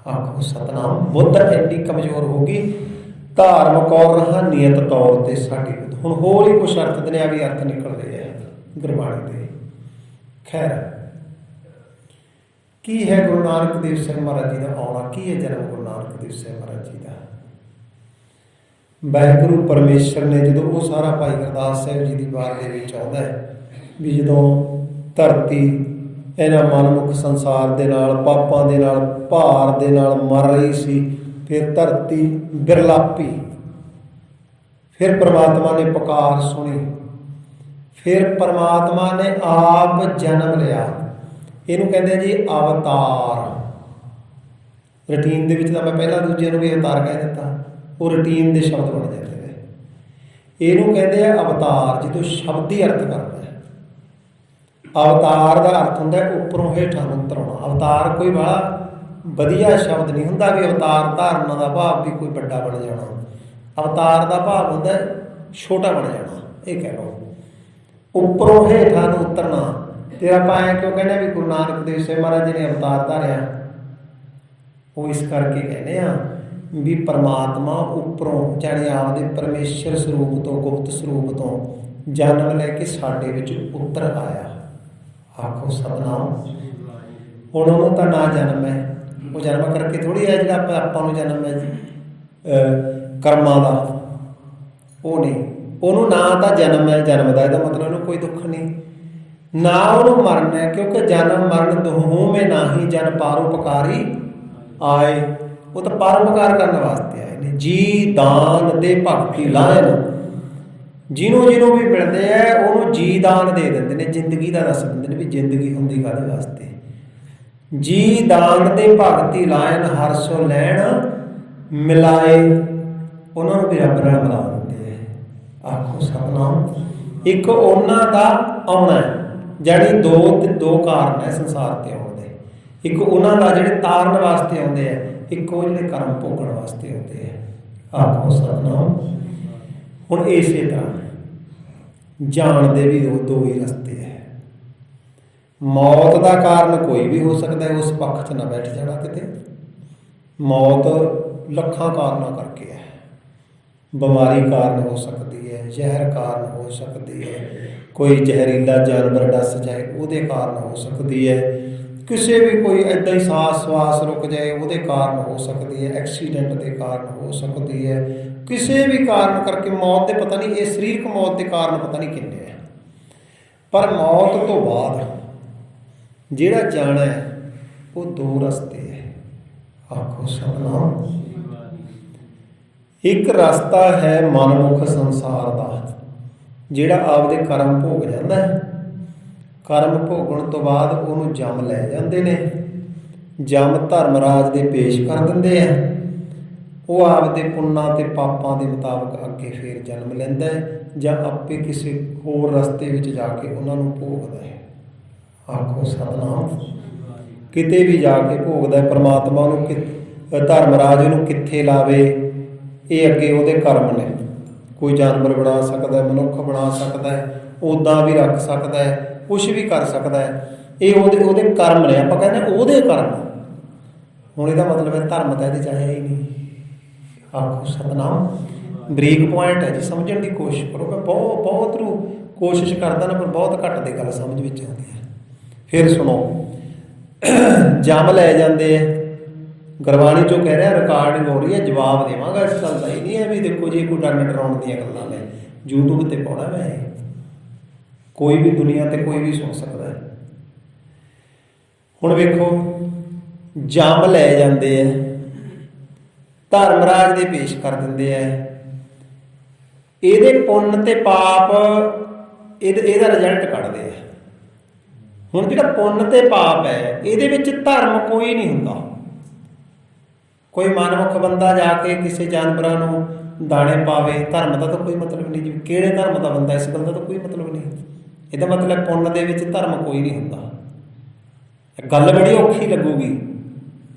ਆਖੋ ਸਤਨਾਮ। ਬੁੱਧ ਇੰਨੀ ਕਮਜ਼ੋਰ ਹੋ ਗਈ, ਧਾਰਮਿਕ ਔਰ ਰੂਹਾਨੀਅਤ ਤੌਰ 'ਤੇ ਸਾਡੀ ਹੁਣ ਹੋਰ ਹੀ ਕੁਛ ਅਰਥ ਦੁਨਿਆਵੀ ਅਰਥ ਨਿਕਲਦੇ ਹੈ ਗੁਰਬਾਣੀ ਦੇ। ਖੈਰ ਕੀ ਹੈ ਗੁਰੂ ਨਾਨਕ ਦੇਵ ਸਿੰਘ ਮਹਾਰਾਜ ਜੀ ਦਾ ਆਉਣਾ, ਕੀ ਹੈ ਜਨਮ ਗੁਰੂ ਨਾਨਕ ਦੇਵ ਸਿੰਘ ਮਹਾਰਾਜ ਜੀ ਦਾ। ਵਾਹਿਗੁਰੂ ਪਰਮੇਸ਼ਰ ਨੇ ਜਦੋਂ ਉਹ ਸਾਰਾ ਭਾਈ ਗੁਰਦਾਸ ਸਾਹਿਬ ਜੀ ਦੀ ਬਾਤ ਦੇ ਵਿੱਚ ਆਉਂਦਾ ਹੈ ਵੀ ਜਦੋਂ ਧਰਤੀ ਇਹਨਾਂ ਮਨਮੁਖ ਸੰਸਾਰ ਦੇ ਨਾਲ, ਪਾਪਾਂ ਦੇ ਨਾਲ, ਭਾਰ ਦੇ ਨਾਲ ਮਰ ਰਹੀ ਸੀ, ਫਿਰ ਧਰਤੀ ਬਿਰਲਾਪੀ, ਫਿਰ ਪਰਮਾਤਮਾ ਨੇ ਪੁਕਾਰ ਸੁਣੀ, ਫਿਰ ਪਰਮਾਤਮਾ ਨੇ ਆਪ ਜਨਮ ਲਿਆ। ਇਹਨੂੰ ਕਹਿੰਦੇ ਜੀ ਅਵਤਾਰ। ਰੂਟੀਨ ਦੇ ਵਿੱਚ ਤਾਂ ਮੈਂ ਪਹਿਲਾਂ ਦੂਜੇ ਨੂੰ ਵੀ ਅਵਤਾਰ ਕਹਿ ਦਿੱਤਾ, ਉਹ ਰੂਟੀਨ ਦੇ ਸ਼ਬਦ ਬਣ ਜਾਂਦੇ ਨੇ। ਇਹਨੂੰ ਕਹਿੰਦੇ ਆ ਅਵਤਾਰ, ਜਦੋਂ ਸ਼ਬਦੀ ਅਰਥ ਕਰਦਾ ਹੈ। ਅਵਤਾਰ ਦਾ ਅਰਥ ਹੁੰਦਾ ਉੱਪਰੋਂ ਹੇਠਾਂ ਨੂੰ ਉਤਰਾਉਣਾ। ਅਵਤਾਰ ਕੋਈ ਬੜਾ ਵਧੀਆ ਸ਼ਬਦ ਨਹੀਂ ਹੁੰਦਾ ਵੀ ਅਵਤਾਰ ਧਾਰਨ ਦਾ ਭਾਵ ਵੀ ਕੋਈ ਵੱਡਾ ਬਣ ਜਾਣਾ। ਅਵਤਾਰ ਦਾ ਭਾਵ ਹੁੰਦਾ ਛੋਟਾ ਬਣ ਜਾਣਾ, ਇਹ ਕਹਿ ਲਓ ਉੱਪਰੋਂ ਹੇਠਾਂ ਨੂੰ ਉਤਰਨਾ। ਤੇ ਆਪਾਂ ਐਂ ਕਿਉਂ ਕਹਿੰਦੇ ਵੀ ਗੁਰੂ ਨਾਨਕ ਦੇਵ ਸਿੰਘ ਮਹਾਰਾਜ ਜੀ ਨੇ ਅਵਤਾਰ ਧਾਰਿਆ, ਉਹ ਇਸ ਕਰਕੇ ਕਹਿੰਦੇ ਆ ਵੀ ਪਰਮਾਤਮਾ ਉੱਪਰੋਂ ਜਾਣੀ ਆਪਦੇ ਪਰਮੇਸ਼ਰ ਸਰੂਪ ਤੋਂ, ਗੁਪਤ ਸਰੂਪ ਤੋਂ ਜਨਮ ਲੈ ਕੇ ਸਾਡੇ ਵਿੱਚ ਉਤਰ ਆਇਆ। ਆਖੋ ਸਤਨਾਮ। ਹੁਣ ਉਹਨੂੰ ਤਾਂ ਨਾ ਜਨਮ ਹੈ, ਉਹ ਜਨਮ ਕਰਕੇ ਥੋੜ੍ਹੀ ਹੈ ਜਿਹੜਾ ਆਪਾਂ ਨੂੰ ਜਨਮ ਹੈ ਜੀ ਕਰਮਾਂ ਦਾ, ਉਹ ਨਹੀਂ। ਉਹਨੂੰ ਨਾ ਤਾਂ ਜਨਮ ਹੈ ਜਨਮ ਦਾ, ਇਹਦਾ ਮਤਲਬ ਉਹਨੂੰ ਕੋਈ ਦੁੱਖ ਨਹੀਂ, ਨਾ ਉਹਨੂੰ ਮਰਨ ਹੈ, ਕਿਉਂਕਿ ਜਨਮ ਮਰਨ ਦੋਹੋਂ ਮੇ ਨਾਹੀ ਜਨ ਪਰਉਪਕਾਰੀ ਆਏ। ਉਹ ਤਾਂ ਪਰਉਪਕਾਰ ਕਰਨ ਵਾਸਤੇ ਆਏ ਨੇ। ਜੀ ਦਾਨ ਦੇ ਭਗਤੀ ਲਾਇਨ, ਜਿਹਨੂੰ ਜਿਹਨੂੰ ਵੀ ਮਿਲਦੇ ਆ ਉਹਨੂੰ ਜੀ ਦਾਨ ਦੇ ਦਿੰਦੇ ਨੇ, ਜ਼ਿੰਦਗੀ ਦਾ ਦੱਸ ਦਿੰਦੇ ਨੇ ਵੀ ਜ਼ਿੰਦਗੀ ਹੁੰਦੀ ਕਾਹਦੇ ਵਾਸਤੇ। ਜੀ ਦਾਨ ਦੇ ਭਗਤੀ ਲਾਇਨ ਹਰ ਸੋ ਲੈਣ ਮਿਲਾਏ, ਉਹਨਾਂ ਨੂੰ ਵੀ ਰੱਬ ਨਾਲ ਮਿਲਾ ਦਿੰਦੇ ਆ। ਆਖੋ ਸਤਨਾਮ। ਇੱਕ ਉਹਨਾਂ ਦਾ ਆਉਣਾ, ਜਾਣੀ ਦੋ ਕਾਰਨ ਹੈ ਸੰਸਾਰ 'ਤੇ ਆਉਣ ਦੇ। ਇੱਕ ਉਹਨਾਂ ਦਾ ਜਿਹੜੇ ਤਾਰਨ ਵਾਸਤੇ ਆਉਂਦੇ ਆ, ਇੱਕ ਉਹ ਜਿਹੜੇ ਕਰਮ ਭੋਗਣ ਵਾਸਤੇ ਆਉਂਦੇ ਆ। ਆਖੋ ਸਤਨਾਮ। ਹੁਣ ਇਸੇ ਤਰ੍ਹਾਂ ਜਾਣ ਦੇ ਵੀ ਦੋ ਹੀ ਰਸਤੇ ਹੈ। ਮੌਤ ਦਾ ਕਾਰਨ ਕੋਈ ਵੀ ਹੋ ਸਕਦਾ ਹੈ, ਉਸ ਪੱਖ 'ਚ ਨਾ ਬੈਠ ਜਾਣਾ ਕਿਤੇ। ਮੌਤ ਲੱਖਾਂ ਕਾਰਨਾਂ ਕਰਕੇ ਹੈ। ਬਿਮਾਰੀ ਕਾਰਨ ਹੋ ਸਕਦੀ ਹੈ, ਜ਼ਹਿਰ ਕਾਰਨ ਹੋ ਸਕਦੀ ਹੈ, ਕੋਈ ਜ਼ਹਿਰੀਲਾ ਜਾਨਵਰ ਡਸ ਜਾਏ ਉਹਦੇ ਕਾਰਨ ਹੋ ਸਕਦੀ ਹੈ, ਕਿਸੇ ਵੀ ਕੋਈ ਇੱਦਾਂ ਹੀ ਸਾਹ ਸਵਾਸ ਰੁਕ ਜਾਏ ਉਹਦੇ ਕਾਰਨ ਹੋ ਸਕਦੀ ਹੈ, ਐਕਸੀਡੈਂਟ ਦੇ ਕਾਰਨ ਹੋ ਸਕਦੀ ਹੈ। ਕਿਸੇ ਵੀ ਕਾਰਨ ਕਰਕੇ ਮੌਤ ਦੇ ਪਤਾ ਨਹੀਂ, ਇਹ ਸਰੀਰਕ ਮੌਤ ਦੇ ਕਾਰਨ ਪਤਾ ਨਹੀਂ ਕਿੰਨੇ ਹੈ। ਪਰ ਮੌਤ ਤੋਂ ਬਾਅਦ ਜਿਹੜਾ ਜਾਣਾ ਹੈ ਉਹ 2 ਰਸਤੇ ਹੈ। ਆਖੋ ਸਤਨਾਮ। ਇੱਕ ਰਸਤਾ ਹੈ ਮਨਮੁਖ ਸੰਸਾਰ ਦਾ, ਜਿਹੜਾ ਆਪਦੇ ਕਰਮ ਭੋਗ ਜਾਂਦਾ ਹੈ। ਕਰਮ ਭੋਗਣ ਤੋਂ ਬਾਅਦ ਉਹਨੂੰ ਜਮ ਲੈ ਜਾਂਦੇ ਨੇ, ਜਮ ਧਰਮਰਾਜ ਦੇ ਪੇਸ਼ ਕਰ ਦਿੰਦੇ ਆ। ਉਹ ਆਪਦੇ ਪੁੰਨਾਂ ਤੇ ਪਾਪਾਂ ਦੇ ਮੁਤਾਬਕ ਅੱਗੇ ਫੇਰ ਜਨਮ ਲੈਂਦਾ ਹੈ, ਜਾਂ ਆਪੇ ਕਿਸੇ ਹੋਰ ਰਸਤੇ ਵਿੱਚ ਜਾ ਕੇ ਉਹਨਾਂ ਨੂੰ ਭੋਗਦਾ ਹੈ। ਆਖੋ ਸਤਨਾਮ। ਕਿਤੇ ਵੀ ਜਾ ਕੇ ਭੋਗਦਾ ਹੈ। ਪਰਮਾਤਮਾ ਉਹਨੂੰ ਧਰਮਰਾਜ ਉਹਨੂੰ ਕਿੱਥੇ ਲਾਵੇ, ਇਹ ਅੱਗੇ ਉਹਦੇ ਕਰਮ ਨੇ। ਕੋਈ ਜਾਨਵਰ ਬਣਾ ਸਕਦਾ, ਮਨੁੱਖ ਬਣਾ ਸਕਦਾ ਹੈ, ਉੱਦਾਂ ਵੀ ਰੱਖ ਸਕਦਾ ਹੈ, ਕੁਛ ਵੀ ਕਰ ਸਕਦਾ ਹੈ। ਇਹ ਉਹਦੇ ਕਰਮ ਨੇ। ਆਪਾਂ ਕਹਿੰਦੇ ਉਹਦੇ ਕਰਮ। ਹੁਣ ਇਹਦਾ ਮਤਲਬ ਹੈ ਧਰਮ ਤਾਂ ਇਹਦੇ 'ਚ ਆਇਆ ਹੀ ਨਹੀਂ। ਆਖੋ ਸਤਨਾਮ। ਬਰੀਕ ਪੁਆਇੰਟ ਹੈ ਜੀ, ਸਮਝਣ ਦੀ ਕੋਸ਼ਿਸ਼ ਕਰੋ। ਮੈਂ ਬਹੁਤ ਨੂੰ ਕੋਸ਼ਿਸ਼ ਕਰਦਾ ਨਾ, ਪਰ ਬਹੁਤ ਘੱਟ ਦੀ ਗੱਲ ਸਮਝ ਵਿੱਚ ਆਉਂਦੀ ਹੈ। ਫਿਰ ਸੁਣੋ, ਜਮ ਲੈ ਜਾਂਦੇ ਆ। ਗੁਰਬਾਣੀ 'ਚੋਂ ਕਹਿ ਰਿਹਾ, ਰਿਕਾਰਡਿੰਗ ਹੋ ਰਹੀ ਹੈ, ਜਵਾਬ ਦੇਵਾਂਗਾ ਇਸ ਗੱਲ ਦਾ। ਹੀ ਨਹੀਂ ਹੈ ਵੀ ਦੇਖੋ ਜੀ ਕੋਈ ਡਰਨ ਡਰਾਉਣ ਦੀਆਂ ਗੱਲਾਂ ਨੇ, YouTube 'ਤੇ ਪਾਉਣਾ ਮੈਂ। ਕੋਈ ਵੀ ਦੁਨੀਆ 'ਤੇ ਕੋਈ ਵੀ ਸੁਣ ਸਕਦਾ ਹੈ। ਹੁਣ ਵੇਖੋ, ਜਮ ਲੈ ਜਾਂਦੇ ਆ, ਧਰਮਰਾਜ ਦੇ ਪੇਸ਼ ਕਰ ਦਿੰਦੇ ਆ। ਇਹਦੇ ਪੁੰਨ ਤੇ ਪਾਪ ਇਹਦਾ ਰਿਜ਼ਲਟ ਕੱਢਦੇ ਆ। ਹੁਣ ਜਿਹੜਾ ਪੁੰਨ ਤੇ ਪਾਪ ਹੈ, ਇਹਦੇ ਵਿੱਚ ਧਰਮ ਕੋਈ ਨਹੀਂ ਹੁੰਦਾ। ਕੋਈ ਮਨਮੁਖ ਬੰਦਾ ਜਾ ਕੇ ਕਿਸੇ ਜਾਨਵਰਾਂ ਨੂੰ ਦਾਣੇ ਪਾਵੇ, ਧਰਮ ਦਾ ਤਾਂ ਕੋਈ ਮਤਲਬ ਨਹੀਂ। ਜਿਵੇਂ ਕਿਹੜੇ ਧਰਮ ਦਾ ਬੰਦਾ, ਇਸ ਗੱਲ ਦਾ ਤਾਂ ਕੋਈ ਮਤਲਬ ਨਹੀਂ। ਇਹਦਾ ਮਤਲਬ ਪੁੰਨ ਦੇ ਵਿੱਚ ਧਰਮ ਕੋਈ ਨਹੀਂ ਹੁੰਦਾ। ਗੱਲ ਬੜੀ ਔਖੀ ਲੱਗੂਗੀ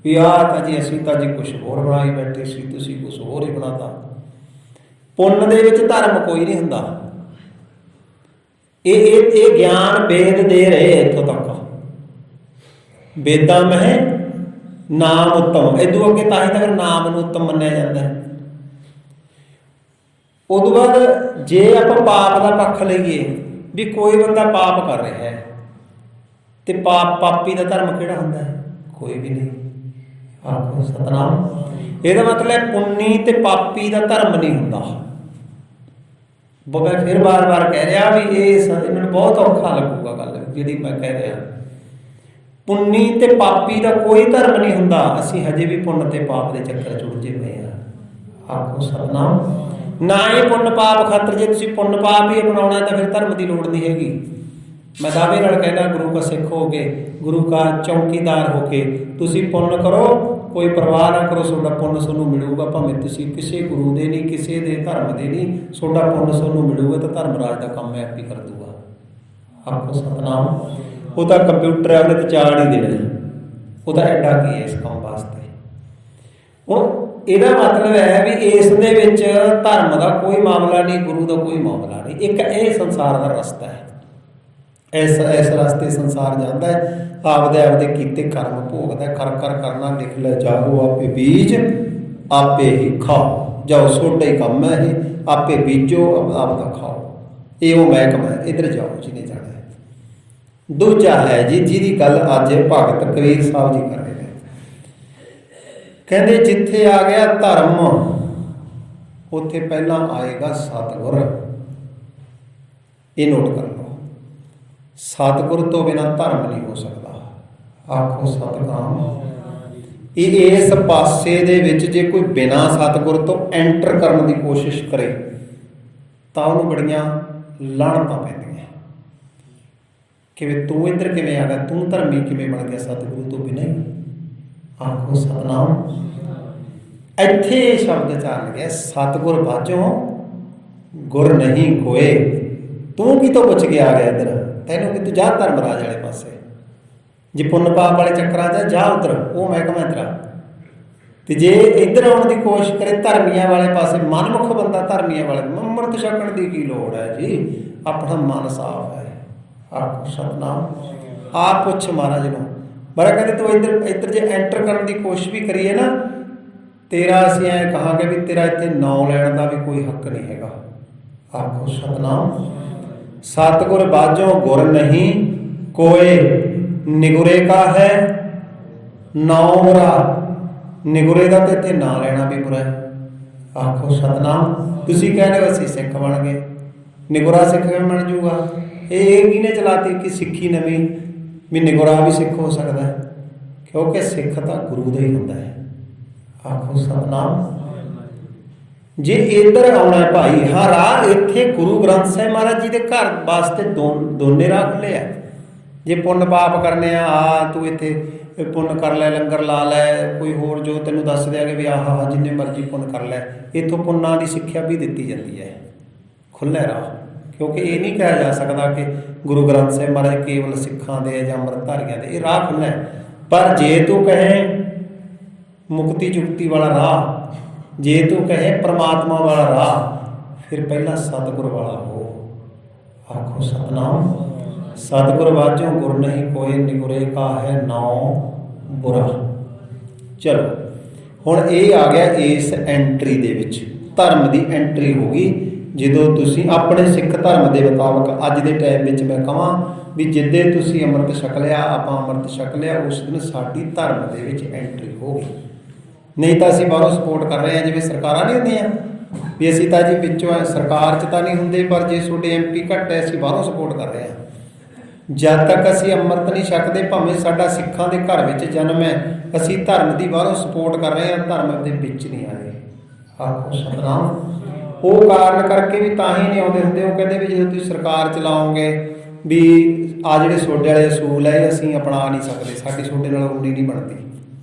ਵੀ ਆਹ ਤਾਂ ਜੀ ਅਸੀਂ ਤਾਂ ਜੀ ਕੁਛ ਹੋਰ ਬਣਾਈ ਬੈਠੇ ਸੀ, ਤੁਸੀਂ ਕੁਛ ਹੋਰ ਹੀ ਬਣਾਤਾ। ਪੁੰਨ ਦੇ ਵਿੱਚ ਧਰਮ ਕੋਈ ਨਹੀਂ ਹੁੰਦਾ। ਇਹ ਗਿਆਨ ਵੇਦ ਦੇ ਰਹੇ ਇੱਥੋਂ ਤੱਕ। ਵੇਦਾਂ ਮਹਿ ਨਾਮ ਉੱਤਮ, ਇਦੋਂ ਅੱਗੇ ਤਾਂ ਹੀ ਤਾਂ ਫਿਰ ਨਾਮ ਨੂੰ ਉੱਤਮ ਮੰਨਿਆ ਜਾਂਦਾ ਹੈ। ਉਦੋਂ ਬਾਅਦ ਜੇ ਆਪਾਂ ਪਾਪ ਦਾ ਪੱਖ ਲਈਏ ਵੀ ਕੋਈ ਬੰਦਾ ਪਾਪ ਕਰ ਰਿਹਾ ਹੈ ਤੇ ਪਾਪੀ ਦਾ ਧਰਮ ਕਿਹੜਾ ਹੁੰਦਾ ਹੈ? ਕੋਈ ਵੀ ਨਹੀਂ। ਆਖੋ ਸਤਨਾਮ। ਇਹਦਾ ਮਤਲਬ ਪੁੰਨੀ ਤੇ ਪਾਪੀ ਦਾ ਧਰਮ ਨਹੀਂ ਹੁੰਦਾ। ਮੈਂ ਫਿਰ ਵਾਰ-ਵਾਰ ਕਹਿ ਰਿਹਾ ਵੀ ਇਹ ਮੈਨੂੰ ਬਹੁਤ ਔਖਾ ਲੱਗੂਗਾ ਗੱਲ ਜਿਹੜੀ ਮੈਂ ਕਹਿ ਰਿਹਾ। ਪੁੰਨੀ ਤੇ ਪਾਪੀ ਦਾ ਕੋਈ ਧਰਮ ਨਹੀਂ ਹੁੰਦਾ। ਅਸੀਂ ਹਜੇ ਵੀ ਪੁੰਨ ਤੇ ਪਾਪ ਦੇ ਚੱਕਰ 'ਚ ਉਲਝੇ ਪਏ ਹਾਂ। ਆਖੋ ਸਤਨਾਮ। ਨਾ ਹੀ ਪੁੰਨ ਪਾਪ ਖਾਤਰ, ਜੇ ਤੁਸੀਂ ਪੁੰਨ ਪਾਪ ਹੀ ਅਪਣਾਉਣਾ ਤਾਂ ਫਿਰ ਧਰਮ ਦੀ ਲੋੜ ਨਹੀਂ ਹੈਗੀ। ਮੈਂ ਦਾਅਵੇ ਨਾਲ ਕਹਿਣਾ, ਗੁਰੂ ਕਾ ਸਿੱਖ ਹੋ ਕੇ, ਗੁਰੂ ਕਾ ਚੌਕੀਦਾਰ ਹੋ ਕੇ ਤੁਸੀਂ ਪੁੰਨ ਕਰੋ, ਕੋਈ ਪਰਵਾਹ ਨਾ ਕਰੋ, ਤੁਹਾਡਾ ਪੁੰਨ ਤੁਹਾਨੂੰ ਮਿਲੂਗਾ। ਭਾਵੇਂ ਤੁਸੀਂ ਕਿਸੇ ਗੁਰੂ ਦੇ ਨਹੀਂ, ਕਿਸੇ ਦੇ ਧਰਮ ਦੇ ਨਹੀਂ, ਤੁਹਾਡਾ ਪੁੰਨ ਤੁਹਾਨੂੰ ਮਿਲੂਗਾ ਤਾਂ ਧਰਮ ਰਾਜ ਦਾ ਕੰਮ ਆਪ ਹੀ ਕਰ ਦੂਗਾ। ਆਖੋ ਸਤਨਾਮ। ਉਹ ਤਾਂ ਕੰਪਿਊਟਰ ਹੈ, ਉਹਨੇ ਤਾਂ ਚਾੜ ਹੀ ਦੇਣਾ, ਉਹਦਾ ਐਡਾ ਕੀ ਹੈ ਇਸ ਕੰਮ ਵਾਸਤੇ। ਹੁਣ ਇਹਦਾ ਮਤਲਬ ਹੈ ਵੀ ਇਸ ਦੇ ਵਿੱਚ ਧਰਮ ਦਾ ਕੋਈ ਮਾਮਲਾ ਨਹੀਂ, ਗੁਰੂ ਦਾ ਕੋਈ ਮਾਮਲਾ ਨਹੀਂ। ਇੱਕ ਇਹ ਸੰਸਾਰ ਦਾ ਰਸਤਾ ਹੈ। ਇਸ ਰਸਤੇ ਸੰਸਾਰ ਜਾਂਦਾ ਹੈ, ਆਪਦੇ ਕੀਤੇ ਕਰਮ ਭੋਗਦਾ। ਕਰ ਕਰਨਾ ਲਿਖ ਲੈ ਜਾਓ, ਆਪੇ ਬੀਜ ਆਪੇ ਹੀ ਖਾਓ। ਜਾਓ, ਤੁਹਾਡਾ ਹੀ ਕੰਮ ਹੈ ਇਹ, ਆਪੇ ਬੀਜੋ ਆਪਦਾ ਖਾਓ। ਇਹ ਉਹ ਮਹਿਕਮਾ ਹੈ, ਇੱਧਰ ਜਾਓ ਜਿਹਨੇ ਜਾਣਾ ਹੈ। ਦੂਜਾ ਹੈ ਜੀ ਜਿਹਦੀ ਗੱਲ ਅੱਜ ਭਗਤ ਕਬੀਰ ਸਾਹਿਬ ਜੀ ਕਰ ਰਹੇ ਨੇ। ਕਹਿੰਦੇ ਜਿੱਥੇ ਆ ਗਿਆ ਧਰਮ, ਉੱਥੇ ਪਹਿਲਾਂ ਆਏਗਾ ਸਤਿਗੁਰ। ਇਹ ਨੋਟ ਕਰ ਲਓ, ਸਤਿਗੁਰ ਤੋਂ ਬਿਨਾਂ ਧਰਮ ਨਹੀਂ ਹੋ ਸਕਦਾ। ਆਖੋ ਸਤਿਨਾਮ। ਇਹ ਇਸ ਪਾਸੇ ਦੇ ਵਿੱਚ ਜੇ ਕੋਈ ਬਿਨਾਂ ਸਤਿਗੁਰ ਤੋਂ ਐਂਟਰ ਕਰਨ ਦੀ ਕੋਸ਼ਿਸ਼ ਕਰੇ ਤਾਂ ਉਹਨੂੰ ਬੜੀਆਂ ਲਾਹਣਤਾਂ ਪੈਂਦੀਆਂ। ਕਿਵੇਂ ਤੂੰ ਇੱਧਰ ਕਿਵੇਂ ਆ ਗਿਆ, ਤੂੰ ਧਰਮੀ ਕਿਵੇਂ ਬਣ ਗਿਆ ਸਤਿਗੁਰੂ ਤੋਂ ਬਿਨਾਂ ਹੀ। ਆਖੋ ਸਤਨਾਮ। ਇੱਥੇ ਸ਼ਬਦ ਚੱਲ ਗਿਆ, ਸਤਿਗੁਰ ਬਾਝੋਂ ਗੁਰ ਨਹੀਂ ਕੋਏ। ਤੂੰ ਕਿਤੋਂ ਪੁੱਛ ਕੇ ਆ ਗਿਆ ਇੱਧਰ, ਤੈਨੂੰ ਕਿ ਤੂੰ ਜਾ ਧਰਮ ਰਾਜ ਵਾਲੇ ਪਾਸੇ। ਜੇ ਪੁੰਨ ਪਾਪ ਵਾਲੇ ਚੱਕਰਾਂ 'ਚ ਜਾ ਉੱਧਰ, ਉਹ ਮਹਿਕਮਾ ਤੇਰਾ। ਤੇ ਜੇ ਇੱਧਰ ਆਉਣ ਦੀ ਕੋਸ਼ਿਸ਼ ਕਰੇ ਧਰਮੀਆਂ ਵਾਲੇ ਪਾਸੇ, ਮਨਮੁਖ ਬੰਦਾ ਧਰਮੀਆਂ ਵਾਲੇ, ਅੰਮ੍ਰਿਤ ਛਕਣ ਦੀ ਕੀ ਲੋੜ ਹੈ ਜੀ, ਆਪਣਾ ਮਨ ਸਾਫ਼ ਹੈ। ਆਖੋ ਸਤਨਾਮ। ਆਪ ਪੁੱਛ ਮਹਾਰਾਜ ਨੂੰ। ਮਹਾਰਾਜ ਕਹਿੰਦੇ ਤੂੰ ਇੱਧਰ ਜੇ ਐਂਟਰ ਕਰਨ ਦੀ ਕੋਸ਼ਿਸ਼ ਵੀ ਕਰੀਏ ਨਾ, ਤੇਰਾ ਅਸੀਂ ਐਂ ਕਹਾਂਗੇ ਵੀ ਤੇਰਾ ਇੱਥੇ ਨਾਂ ਲੈਣ ਦਾ ਵੀ ਕੋਈ ਹੱਕ ਨਹੀਂ ਹੈਗਾ। ਆਖੋ ਸਤਨਾਮ। ਸਤਿਗੁਰ ਬਾਝੋਂ ਗੁਰ ਨਹੀਂ ਕੋਏ, ਨਿਗੁਰੇ ਕਾ ਹੈ ਨਾਉ ਬੁਰਾ। ਨਿਗੁਰੇ ਦਾ ਤੇ ਇੱਥੇ ਨਾਂ ਲੈਣਾ ਵੀ ਬੁਰਾ ਹੈ। ਆਖੋ ਸਤਨਾਮ। ਤੁਸੀਂ ਕਹਿੰਦੇ ਹੋ ਅਸੀਂ ਸਿੱਖ ਬਣ ਗਏ, ਨਿਗੁਰਾ ਸਿੱਖ ਬਣ ਜੂਗਾ। ਇਹ ਕਿਹਨੇ ਚਲਾਤੀ ਕਿ ਸਿੱਖੀ ਨਵੀਂ ਵੀ ਨਿਗੁਰਾ ਵੀ ਸਿੱਖ ਹੋ ਸਕਦਾ ਹੈ, ਕਿਉਂਕਿ ਸਿੱਖ ਤਾਂ ਗੁਰੂ ਦਾ ਹੀ ਹੁੰਦਾ ਹੈ। ਆਖੋ ਸਤਨਾਮ। ਜੇ ਇੱਧਰ ਆਉਣਾ ਭਾਈ, ਹਾਂ ਰਾਹ ਇੱਥੇ ਗੁਰੂ ਗ੍ਰੰਥ ਸਾਹਿਬ ਮਹਾਰਾਜ ਜੀ ਦੇ ਘਰ ਵਾਸਤੇ ਦੋਨੇ ਰਾਹ ਖੁੱਲੇ ਆ। ਜੇ ਪੁੰਨ ਪਾਪ ਕਰਨੇ ਆ ਤੂੰ ਇੱਥੇ ਪੁੰਨ ਕਰ ਲੈ, ਲੰਗਰ ਲਾ ਲੈ, ਕੋਈ ਹੋਰ ਜੋ ਤੈਨੂੰ ਦੱਸ ਦਿਆਂਗੇ ਵੀ ਆਹ ਜਿੰਨੇ ਮਰਜ਼ੀ ਪੁੰਨ ਕਰ ਲੈ। ਇੱਥੋਂ ਪੁੰਨਾਂ ਦੀ ਸਿੱਖਿਆ ਵੀ ਦਿੱਤੀ ਜਾਂਦੀ ਹੈ, ਖੁੱਲ੍ਹਾ ਰਾਹ। ਕਿਉਂਕਿ ਇਹ ਨਹੀਂ ਕਿਹਾ ਜਾ ਸਕਦਾ ਕਿ ਗੁਰੂ ਗ੍ਰੰਥ ਸਾਹਿਬ ਮਹਾਰਾਜ ਕੇਵਲ ਸਿੱਖਾਂ ਦੇ ਜਾਂ ਅੰਮ੍ਰਿਤਧਾਰੀਆਂ ਦੇ, ਇਹ ਰਾਹ ਖੁੱਲ੍ਹਾ ਹੈ। ਪਰ ਜੇ ਤੂੰ ਕਹੇ ਮੁਕਤੀ ਚੁਕਤੀ ਵਾਲਾ ਰਾਹ, ਜੇ ਤੂੰ ਕਹੇ ਪ੍ਰਮਾਤਮਾ ਵਾਲਾ ਰਾਹ, ਫਿਰ ਪਹਿਲਾਂ ਸਤਿਗੁਰ ਵਾਲਾ ਹੋ। ਆਖੋ ਸਤਨਾਮ। ਸਤਿਗੁਰ ਬਾਝੋਂ ਗੁਰ ਨਹੀਂ ਕੋਏ, ਨਿਗੁਰੇ ਕਾ ਹੈ ਨਾਉ ਬੁਰਾ। ਚਲੋ ਹੁਣ ਇਹ ਆ ਗਿਆ ਇਸ ਐਂਟਰੀ ਦੇ ਵਿੱਚ, ਧਰਮ ਦੀ ਐਂਟਰੀ ਹੋ ਗਈ। ਜਦੋਂ ਤੁਸੀਂ ਆਪਣੇ ਸਿੱਖ ਧਰਮ ਦੇ ਮੁਤਾਬਕ ਅੱਜ ਦੇ ਟਾਈਮ ਵਿੱਚ ਮੈਂ ਕਹਾਂ ਵੀ ਜਿੱਦੇ ਤੁਸੀਂ ਅੰਮ੍ਰਿਤ ਛਕ ਲਿਆ, ਆਪਾਂ ਅੰਮ੍ਰਿਤ ਛਕ ਲਿਆ, ਉਸ ਦਿਨ ਸਾਡੀ ਧਰਮ ਦੇ ਵਿੱਚ ਐਂਟਰੀ ਹੋ ਗਈ। ਨਹੀਂ ਤਾਂ ਅਸੀਂ ਬਾਹਰੋਂ ਸਪੋਰਟ ਕਰ ਰਹੇ ਹਾਂ, ਜਿਵੇਂ ਸਰਕਾਰਾਂ ਨਹੀਂ ਹੁੰਦੀਆਂ ਵੀ ਅਸੀਂ ਤਾਂ ਜੀ ਵਿੱਚੋਂ ਸਰਕਾਰ 'ਚ ਤਾਂ ਨਹੀਂ ਹੁੰਦੇ, ਪਰ ਜੇ ਤੁਹਾਡੇ MP ਘੱਟ ਹੈ ਅਸੀਂ ਬਾਹਰੋਂ ਸਪੋਰਟ ਕਰ ਰਹੇ ਹਾਂ। ਜਦ ਤੱਕ ਅਸੀਂ ਅੰਮ੍ਰਿਤ ਨਹੀਂ ਛਕਦੇ, ਭਾਵੇਂ ਸਾਡਾ ਸਿੱਖਾਂ ਦੇ ਘਰ ਵਿੱਚ ਜਨਮ ਹੈ, ਅਸੀਂ ਧਰਮ ਦੀ ਬਾਹਰੋਂ ਸਪੋਰਟ ਕਰ ਰਹੇ ਹਾਂ, ਧਰਮ ਦੇ ਵਿੱਚ ਨਹੀਂ ਆਏ। ਆਖੋ ਸਤਨਾਮ। ਉਹ ਕਾਰਨ ਕਰਕੇ ਵੀ ਤਾਂ ਹੀ ਨਹੀਂ ਆਉਂਦੇ ਹੁੰਦੇ। ਉਹ ਕਹਿੰਦੇ ਵੀ ਜਦੋਂ ਤੁਸੀਂ ਸਰਕਾਰ ਚਲਾਓਗੇ ਵੀ ਆ ਜਿਹੜੇ ਤੁਹਾਡੇ ਵਾਲੇ ਅਸੂਲ ਹੈ ਇਹ ਅਸੀਂ ਅਪਣਾ ਨਹੀਂ ਸਕਦੇ, ਸਾਡੀ ਤੁਹਾਡੇ ਨਾਲ ਉਡੀ ਨਹੀਂ ਬਣਦੀ।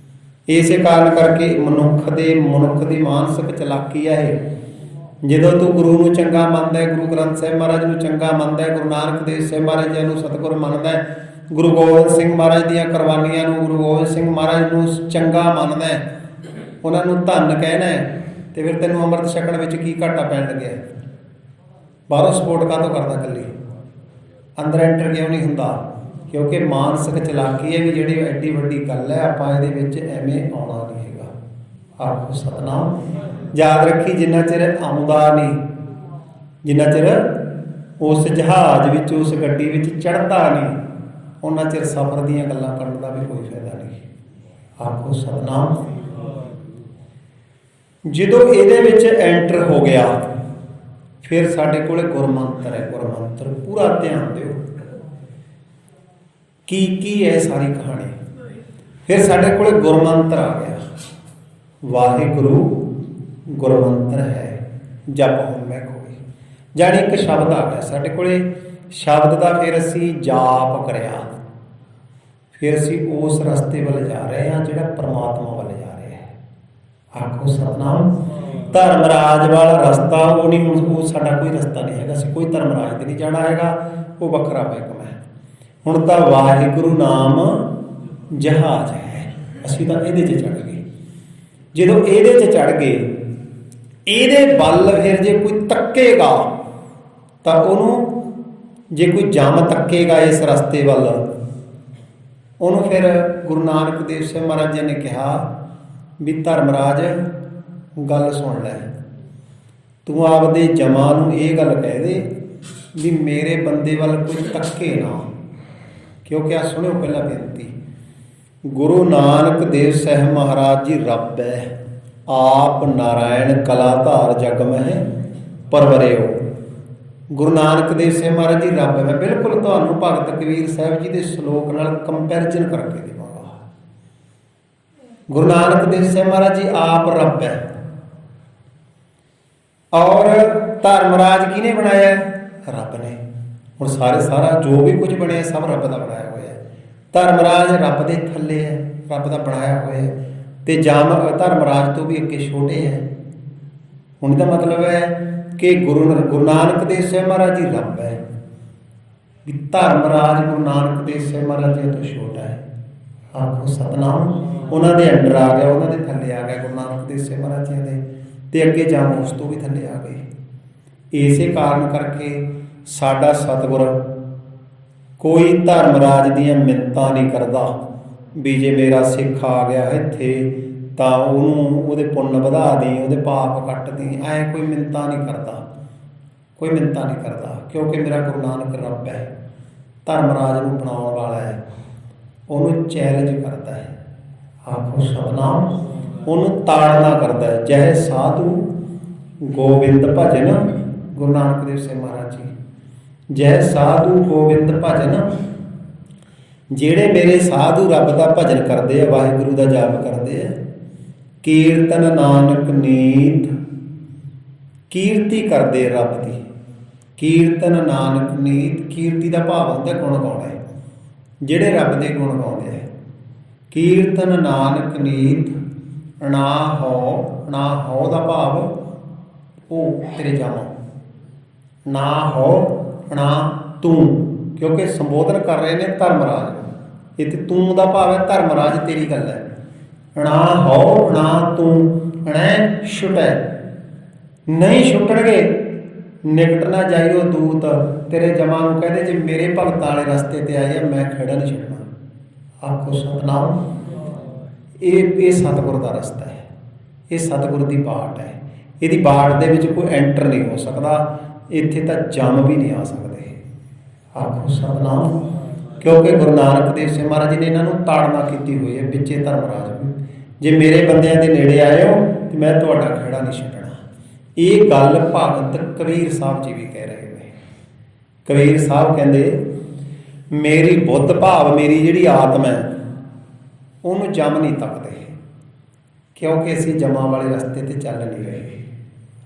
ਇਸੇ ਕਾਰਨ ਕਰਕੇ ਮਨੁੱਖ ਦੀ ਮਾਨਸਿਕ ਚਲਾਕੀ ਹੈ ਇਹ। ਜਦੋਂ ਤੂੰ ਗੁਰੂ ਨੂੰ ਚੰਗਾ ਮੰਨਦਾ ਹੈ, ਗੁਰੂ ਗ੍ਰੰਥ ਸਾਹਿਬ ਮਹਾਰਾਜ ਨੂੰ ਚੰਗਾ ਮੰਨਦਾ ਹੈ, ਗੁਰੂ ਨਾਨਕ ਦੇਵ ਸਾਹਿਬ ਮਹਾਰਾਜ ਜੀ ਨੂੰ ਸਤਿਗੁਰ ਮੰਨਦਾ ਹੈ, ਗੁਰੂ ਗੋਬਿੰਦ ਸਿੰਘ ਮਹਾਰਾਜ ਦੀਆਂ ਕੁਰਬਾਨੀਆਂ ਨੂੰ, ਗੁਰੂ ਗੋਬਿੰਦ ਸਿੰਘ ਮਹਾਰਾਜ ਨੂੰ ਚੰਗਾ ਮੰਨਦਾ ਹੈ, ਉਹਨਾਂ ਨੂੰ ਧੰਨ ਕਹਿਣਾ ਹੈ, ਤੇ ਫਿਰ ਤੈਨੂੰ ਅੰਮ੍ਰਿਤ ਛਕਣ ਵਿੱਚ ਕੀ ਘਾਟਾ ਪੈਣ ਲੱਗਿਆ? ਬਾਹਰੋਂ ਸਪੋਰਟ ਕਾਹਤੋਂ ਕਰਦਾ? ਇਕੱਲੀ ਅੰਦਰ ਐਂਟਰ ਕਿਉਂ ਨਹੀਂ ਹੁੰਦਾ? ਕਿਉਂਕਿ ਮਾਨਸਿਕ ਚਲਾਕੀ ਹੈ ਵੀ ਜਿਹੜੀ ਐਡੀ ਵੱਡੀ ਗੱਲ ਹੈ, ਆਪਾਂ ਇਹਦੇ ਵਿੱਚ ਐਵੇਂ ਆਉਣਾ ਨਹੀਂ ਹੈਗਾ। ਆਖੋ ਸਤਿਨਾਮ। ਯਾਦ ਰੱਖੀ, ਜਿੰਨਾ ਚਿਰ ਆਉਂਦਾ ਨਹੀਂ, ਜਿੰਨਾ ਚਿਰ ਉਸ ਜਹਾਜ਼ ਵਿੱਚ, ਉਸ ਗੱਡੀ ਵਿੱਚ ਚੜ੍ਹਦਾ ਨਹੀਂ, ਉਹਨਾਂ ਚਿਰ ਸਫ਼ਰ ਦੀਆਂ ਗੱਲਾਂ ਕਰਨ ਦਾ ਵੀ ਕੋਈ ਫਾਇਦਾ ਨਹੀਂ। ਆਖੋ ਸਤਿਨਾਮ। ਜਦੋਂ ਇਹਦੇ ਵਿੱਚ ਐਂਟਰ ਹੋ ਗਿਆ, ਫਿਰ ਸਾਡੇ ਕੋਲ ਗੁਰਮੰਤਰ ਹੈ। ਗੁਰਮੰਤਰ ਪੂਰਾ ਧਿਆਨ ਦਿਓ, ਕੀ ਹੈ ਸਾਰੀ ਕਹਾਣੀ। ਫਿਰ ਸਾਡੇ ਕੋਲ ਗੁਰਮੰਤਰ ਆ ਗਿਆ। ਵਾਹਿਗੁਰੂ ਗੁਰਮੰਤਰ ਹੈ, ਜਪ ਹੋਮੈ ਕੋਈ, ਜਾਣੀ ਇੱਕ ਸ਼ਬਦ ਆ ਗਿਆ ਸਾਡੇ ਕੋਲੇ। ਸ਼ਬਦ ਦਾ ਫਿਰ ਅਸੀਂ ਜਾਪ ਕਰਿਆ, ਫਿਰ ਅਸੀਂ ਉਸ ਰਸਤੇ ਵੱਲ ਜਾ ਰਹੇ ਹਾਂ ਜਿਹੜਾ ਪਰਮਾਤਮਾ ਵੱਲ ਜਾ ਰਿਹਾ ਹੈ। ਆਖੋ ਸਤਿਨਾਮ। ਧਰਮ ਰਾਜ ਵਾਲਾ ਰਸਤਾ ਉਹ ਨਹੀਂ, ਉਹ ਸਾਡਾ ਕੋਈ ਰਸਤਾ ਨਹੀਂ ਹੈਗਾ। ਅਸੀਂ ਕੋਈ ਧਰਮ ਰਾਜ 'ਤੇ ਨਹੀਂ ਜਾਣਾ ਹੈਗਾ, ਉਹ ਵੱਖਰਾ ਹੁਕਮ ਹੈ। ਹੁਣ ਤਾਂ ਵਾਹਿਗੁਰੂ ਨਾਮ ਜਹਾਜ਼ ਹੈ, ਅਸੀਂ ਤਾਂ ਇਹਦੇ 'ਚ ਚੜ੍ਹ ਗਏ। ਜਦੋਂ ਇਹਦੇ 'ਚ ਚੜ੍ਹ ਗਏ, ਇਹਦੇ ਵੱਲ ਫਿਰ ਜੇ ਕੋਈ ਤੱਕੇਗਾ ਤਾਂ ਉਹਨੂੰ, ਜੇ ਕੋਈ ਜਮ ਤੱਕੇਗਾ ਇਸ ਰਸਤੇ ਵੱਲ, ਉਹਨੂੰ ਫਿਰ ਗੁਰੂ ਨਾਨਕ ਦੇਵ ਸਾਹਿਬ ਮਹਾਰਾਜ ਜੀ ਨੇ ਕਿਹਾ ਵੀ ਧਰਮਰਾਜ ਗੱਲ ਸੁਣ ਲੈ, ਤੂੰ ਆਪਦੇ ਜਮਾਂ ਨੂੰ ਇਹ ਗੱਲ ਕਹਿ ਦੇ ਵੀ ਮੇਰੇ ਬੰਦੇ ਵੱਲ ਕੋਈ ਤੱਕੇ ਨਾ। ਕਿਉਂਕਿ ਆ ਸੁਣਿਓ ਪਹਿਲਾਂ ਬੇਨਤੀ, ਗੁਰੂ ਨਾਨਕ ਦੇਵ ਸਾਹਿਬ ਮਹਾਰਾਜ ਜੀ ਰੱਬ ਹੈ, ਆਪ ਨਾਰਾਇਣ ਕਲਾਧਾਰ ਜਗ ਮਹਿ ਪਰਵਰਿਓ। ਗੁਰੂ ਨਾਨਕ ਦੇਵ ਸਾਹਿਬ ਮਹਾਰਾਜ ਜੀ ਰੱਬ ਹੈ। ਮੈਂ ਬਿਲਕੁਲ ਤੁਹਾਨੂੰ ਭਗਤ ਕਬੀਰ ਸਾਹਿਬ ਜੀ ਦੇ ਸ਼ਲੋਕ ਨਾਲ ਕੰਪੈਰੀਜ਼ਨ ਕਰਕੇ ਦੇਵਾਂਗਾ। ਗੁਰੂ ਨਾਨਕ ਦੇਵ ਸਾਹਿਬ ਮਹਾਰਾਜ ਜੀ ਆਪ ਰੱਬ ਹੈ, ਔਰ ਧਰਮਰਾਜ ਕਿਹਨੇ ਬਣਾਇਆ? ਰੱਬ ਨੇ। ਹੁਣ ਸਾਰਾ ਜੋ ਵੀ ਕੁਝ ਬਣਿਆ ਸਭ ਰੱਬ ਦਾ ਬਣਾਇਆ ਹੋਇਆ ਹੈ। ਧਰਮਰਾਜ ਰੱਬ ਦੇ ਥੱਲੇ ਹੈ, ਰੱਬ ਦਾ ਬਣਾਇਆ ਹੋਇਆ ਹੈ, ਤੇ ਜਮ ਧਰਮਰਾਜ ਤੋਂ ਵੀ ਅੱਗੇ ਛੋਟੇ ਹੈ। ਹੁਣ ਦਾ ਮਤਲਬ ਹੈ ਕਿ ਗੁਰੂ ਨਾਨਕ ਦੇਵ ਸਾਹਿਬ ਮਹਾਰਾਜ ਜੀ ਰੱਬ ਹੈ, ਵੀ ਧਰਮਰਾਜ ਗੁਰੂ ਨਾਨਕ ਦੇਵ ਸਾਹਿਬ ਮਹਾਰਾਜ ਜੀ ਤੋਂ ਛੋਟਾ ਹੈ। ਆਖੋ ਸਤਿਨਾਮ। ਉਹਨਾਂ ਦੇ ਅੰਡਰ ਆ ਗਿਆ, ਉਹਨਾਂ ਦੇ ਥੱਲੇ ਆ ਗਿਆ ਗੁਰੂ ਨਾਨਕ ਦੇਵ ਸਾਹਿਬ ਮਹਾਰਾਜ ਜੀ ਦੇ, ਤੇ ਅੱਗੇ ਜਮ ਉਸ ਤੋਂ ਵੀ ਥੱਲੇ ਆ ਗਏ। ਇਸੇ ਕਾਰਨ ਕਰਕੇ ਸਾਡਾ ਸਤਿਗੁਰ ਕੋਈ ਧਰਮਰਾਜ ਦੀਆਂ ਮਿੰਨਤਾਂ ਨਹੀਂ ਕਰਦਾ ਵੀ ਜੇ ਮੇਰਾ ਸਿੱਖ ਆ ਗਿਆ ਇੱਥੇ ਤਾਂ ਉਹਨੂੰ ਉਹਦੇ ਪੁੰਨ ਵਧਾ ਦੀ, ਉਹਦੇ ਪਾਪ ਕੱਟ ਦੀ। ਐਂ ਕੋਈ ਮਿੰਨਤਾਂ ਨਹੀਂ ਕਰਦਾ, ਕੋਈ ਮਿੰਨਤਾਂ ਨਹੀਂ ਕਰਦਾ, ਕਿਉਂਕਿ ਮੇਰਾ ਗੁਰੂ ਨਾਨਕ ਰੱਬ ਹੈ, ਧਰਮਰਾਜ ਨੂੰ ਬਣਾਉਣ ਵਾਲਾ ਹੈ, ਉਹਨੂੰ ਚੈਲੰਜ ਕਰਦਾ ਹੈ। ਆਖੋ ਸਤਿਨਾਮ। ਉਹਨੂੰ ਤਾੜਨਾ ਕਰਦਾ ਹੈ। ਜੈ ਸਾਧੂ ਗੋਬਿੰਦ ਭਜਨ, ਗੁਰੂ ਨਾਨਕ ਦੇਵ ਸਾਹਿਬ ਮਹਾਰਾਜ ਜੀ, ਜੈ ਸਾਧੂ ਗੋਬਿੰਦ ਭਜਨ, ਜਿਹੜੇ ਮੇਰੇ ਸਾਧੂ ਰੱਬ ਦਾ ਭਜਨ ਕਰਦੇ ਆ, ਵਾਹਿਗੁਰੂ ਦਾ ਜਾਪ ਕਰਦੇ ਆ, ਕੀਰਤਨ ਨਾਨਕ ਨੀਤ, ਕੀਰਤੀ ਕਰਦੇ ਰੱਬ ਦੀ। ਕੀਰਤਨ ਨਾਨਕ ਨੀਤ, ਕੀਰਤੀ ਦਾ ਭਾਵ ਹੁੰਦਾ ਗੁਣ ਗਾਉਣਾ, ਜਿਹੜੇ ਰੱਬ ਦੇ ਗੁਣ ਗਾਉਂਦੇ ਆ। ਕੀਰਤਨ ਨਾਨਕ ਨੀਤ ਨਾ ਹੋ ਦਾ ਭਾਵ ਉਹ ਤੇਰੇ ਜਾਵਾਂ, ਨਾ ਹੋ ਨਾ ਤੂੰ, ਕਿਉਂਕਿ ਸੰਬੋਧਨ ਕਰ ਰਹੇ ਨੇ ਧਰਮਰਾਜ ਨੂੰ। ਇੱਥੇ ਤੂੰ ਦਾ ਭਾਵ ਹੈ ਧਰਮਰਾਜ ਤੇਰੀ ਗੱਲ ਹੈ। ਨਾ ਹੋ ਨਾ ਤੂੰ, ਅਣੈ ਛੁਟੈ, ਨਹੀਂ ਛੁੱਟਣਗੇ, ਨਿਕਟ ਨਾ ਜਾਈਓ ਦੂਤ। ਤੇਰੇ ਜਮਾਂ ਨੂੰ ਕਹਿੰਦੇ ਜੇ ਮੇਰੇ ਭਗਤਾਂ ਵਾਲੇ ਰਸਤੇ ਤੇ ਆਏ ਆ, ਮੈਂ ਖੜਾ ਨਹੀਂ ਛੱਡਣਾ। ਆਖੋ ਸਤਿਨਾਮ। ਇਹ ਸਤਿਗੁਰ ਦਾ ਰਸਤਾ ਹੈ, ਇਹ ਸਤਿਗੁਰ ਦੀ ਬਾਟ ਹੈ। ਇਹਦੀ ਬਾਟ ਦੇ ਵਿੱਚ ਕੋਈ ਐਂਟਰ ਨਹੀਂ ਹੋ ਸਕਦਾ, ਇੱਥੇ ਤਾਂ ਜੰਮ ਵੀ ਨਹੀਂ ਆ ਸਕਦੇ। ਆਖੋ ਸਤਿਨਾਮ। ਕਿਉਂਕਿ ਗੁਰੂ ਨਾਨਕ ਦੇਵ ਸਾਹਿਬ ਮਹਾਰਾਜ ਜੀ ਨੇ ਇਹਨਾਂ ਨੂੰ ਤਾੜਨਾ ਕੀਤੀ ਹੋਈ ਹੈ ਵਿੱਚੇ ਧਰਮਰਾਜ ਨੂੰ, ਜੇ ਮੇਰੇ ਬੰਦਿਆਂ ਦੇ ਨੇੜੇ ਆਇਓ ਤੇ ਮੈਂ ਤੁਹਾਡਾ ਖਹਿੜਾ ਨਹੀਂ ਛੱਡਣਾ। ਇਹ ਗੱਲ ਭਗਤ ਕਬੀਰ ਸਾਹਿਬ ਜੀ ਵੀ ਕਹਿ ਰਹੇ ਨੇ। ਕਬੀਰ ਸਾਹਿਬ ਕਹਿੰਦੇ ਮੇਰੀ ਬੁੱਧ ਭਾਵ ਮੇਰੀ ਜਿਹੜੀ ਆਤਮ ਹੈ ਉਹਨੂੰ ਜੰਮ ਨਹੀਂ ਤੱਕਦੇ, ਕਿਉਂਕਿ ਅਸੀਂ ਜਮਾਂ ਵਾਲੇ ਰਸਤੇ ਤੇ ਚੱਲ ਨਹੀਂ ਰਹੇ।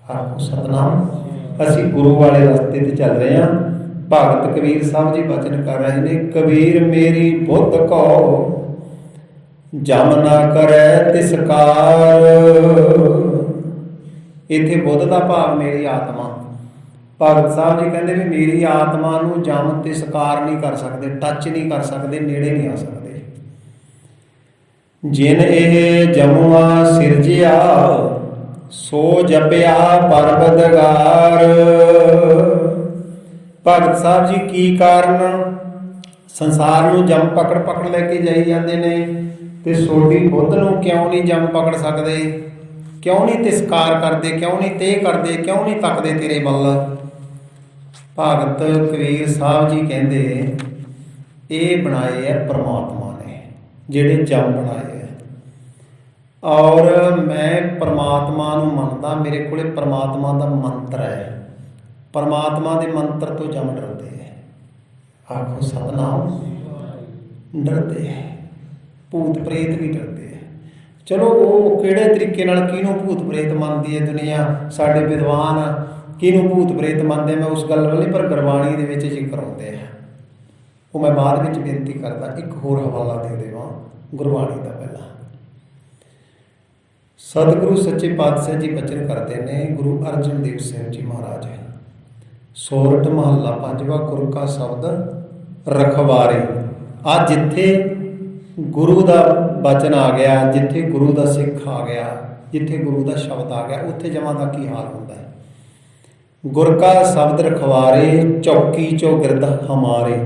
ਆਖੋ ਸਤਿਨਾਮ। ਅਸੀਂ ਗੁਰੂ ਵਾਲੇ ਰਸਤੇ ਤੇ ਚੱਲ ਰਹੇ ਹਾਂ। ਭਗਤ ਕਬੀਰ ਸਾਹਿਬ ਜੀ ਬਚਨ ਕਰ ਰਹੇ ਨੇ, ਕਬੀਰ ਮੇਰੀ ਬੁੱਧ ਕੋ ਜਮ ਨਾ ਕਰੈ ਤਿਸਕਾਰ। ਇੱਥੇ ਬੁੱਧ ਦਾ ਭਾਵ ਮੇਰੀ ਆਤਮਾ। ਭਗਤ ਸਾਹਿਬ ਜੀ ਕਹਿੰਦੇ ਵੀ ਮੇਰੀ ਆਤਮਾ ਨੂੰ ਜਮ ਤਿਸਕਾਰ ਨਹੀਂ ਕਰ ਸਕਦੇ, ਟੱਚ ਨਹੀਂ ਕਰ ਸਕਦੇ, ਨੇੜੇ ਨਹੀਂ ਆ ਸਕਦੇ। ਜਿਨ ਇਹ ਜਮੁਆ ਸਿਰਜਿਆ ਸੋ ਜਪਿਆ ਪਰਬਦਗਾਰ। ਭਗਤ ਸਾਹਿਬ ਜੀ ਕੀ ਕਾਰਨ ਸੰਸਾਰ ਨੂੰ ਜਮ ਪਕੜ ਲੈ ਕੇ ਜਾਈ ਜਾਂਦੇ ਨੇ ਤੇ ਸੋਡੀ ਬੁੱਧ ਨੂੰ ਕਿਉਂ ਨਹੀਂ ਜਮ ਪਕੜ ਸਕਦੇ? ਕਿਉਂ ਨਹੀਂ ਤਿਸਕਾਰ ਕਰਦੇ? ਕਿਉਂ ਨਹੀਂ ਤੇਹ ਕਰਦੇ? ਕਿਉਂ ਨਹੀਂ ਤੱਕਦੇ ਤੇਰੇ ਵੱਲ? ਭਗਤ ਕਬੀਰ ਸਾਹਿਬ ਜੀ ਕਹਿੰਦੇ ਇਹ ਬਣਾਏ ਹੈ ਪਰਮਾਤਮਾ ਨੇ, ਜਿਹੜੇ ਜਮ ਬਣਾਏ ਹੈ। ਔਰ ਮੈਂ ਪਰਮਾਤਮਾ ਨੂੰ ਮੰਨਦਾ, ਮੇਰੇ ਕੋਲੇ ਪਰਮਾਤਮਾ ਦਾ ਮੰਤਰ ਹੈ। ਪਰਮਾਤਮਾ ਦੇ ਮੰਤਰ ਤੋਂ ਜਮ ਡਰਦੇ ਹੈ। ਆਖੋ ਸਤਿਨਾਮ। ਡਰਦੇ ਹੈ, ਭੂਤ ਪ੍ਰੇਤ ਵੀ ਡਰਦੇ ਹੈ। ਚਲੋ ਉਹ ਕਿਹੜੇ ਤਰੀਕੇ ਨਾਲ ਕਿਹਨੂੰ ਭੂਤ ਪ੍ਰੇਤ ਮੰਨਦੀ ਹੈ ਦੁਨੀਆ, ਸਾਡੇ ਵਿਦਵਾਨ ਕਿਹਨੂੰ ਭੂਤ ਪ੍ਰੇਤ ਮੰਨਦੇ, ਮੈਂ ਉਸ ਗੱਲ ਵੱਲ, ਪਰ ਗੁਰਬਾਣੀ ਦੇ ਵਿੱਚ ਜ਼ਿਕਰ ਆਉਂਦੇ ਆ। ਉਹ ਮੈਂ ਬਾਅਦ ਵਿੱਚ ਬੇਨਤੀ ਕਰਦਾ। ਇੱਕ ਹੋਰ ਹਵਾਲਾ ਦੇ ਦੇਵਾਂ ਗੁਰਬਾਣੀ ਦਾ ਪਹਿਲਾਂ। ਸਤਿਗੁਰੂ ਸੱਚੇ ਪਾਤਸ਼ਾਹ ਜੀ ਬਚਨ ਕਰਦੇ ਨੇ, ਗੁਰੂ ਅਰਜਨ ਦੇਵ ਸਿੰਘ ਜੀ ਮਹਾਰਾਜ, ਸੋਰਠ ਮਹੱਲਾ ਪੰਜਵਾਂ, ਗੁਰੂ ਕਾ ਸ਼ਬਦ ਰਖਵਾਰੇ। ਆ ਜਿੱਥੇ ਗੁਰੂ ਦਾ ਬਚਨ ਆ ਗਿਆ, ਜਿੱਥੇ ਗੁਰੂ ਦਾ ਸਿੱਖ ਆ ਗਿਆ, ਜਿੱਥੇ ਗੁਰੂ ਦਾ ਸ਼ਬਦ ਆ ਗਿਆ, ਉੱਥੇ ਜਮਾਂ ਦਾ ਕੀ ਹਾਲ ਹੁੰਦਾ ਹੈ। ਗੁਰ ਕਾ ਸ਼ਬਦ ਰਖਵਾਰੇ ਚੌਕੀ ਚੌਗਿਰਦ ਹਮਾਰੇ।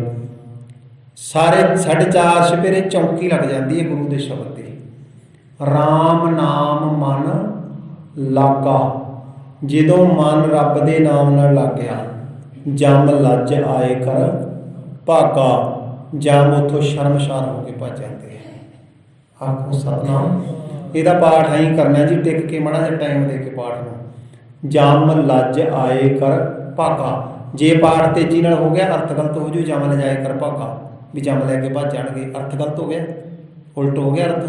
ਸਾਰੇ ਸਾਢੇ ਚਾਰ ਚੁਫੇਰੇ ਚੌਂਕੀ ਲੱਗ ਜਾਂਦੀ ਹੈ ਗੁਰੂ ਦੇ ਸ਼ਬਦ ਦੀ। ਰਾਮ ਨਾਮ ਮਨ ਲਾਗਾ, ਜਦੋਂ ਮਨ ਰੱਬ ਦੇ ਨਾਮ ਨਾਲ ਲੱਗ ਗਿਆ, ਜਮ ਲੱਜ ਆਏ ਕਰ ਭਾਗਾ, ਜਮ ਉੱਥੋਂ ਸ਼ਰਮਸ਼ਾਰ ਹੋ ਕੇ ਭੱਜ ਜਾਂਦੇ। ਆਖੋ ਸਤਿਨਾਮ। ਇਹਦਾ ਪਾਠ ਐਂ ਕਰਨਾ ਜੀ, ਟਿਕ ਕੇ ਮਾੜਾ ਜਿਹਾ ਟਾਈਮ ਦੇ ਕੇ ਪਾਠ ਨੂੰ। ਜਮ ਲੱਜ ਆਏ ਕਰ ਭਾਗਾ। ਜੇ ਪਾਠ ਤੇਜ਼ੀ ਨਾਲ ਹੋ ਗਿਆ ਅਰਥ ਗਲਤ ਹੋ ਜੂ। ਜਮ ਲਜਾਏ ਕਰ ਭਾਗਾ ਵੀ ਜਮ ਲੈ ਕੇ ਭੱਜ ਜਾਣਗੇ, ਅਰਥ ਗਲਤ ਹੋ ਗਿਆ, ਉਲਟ ਹੋ ਗਿਆ ਅਰਥ।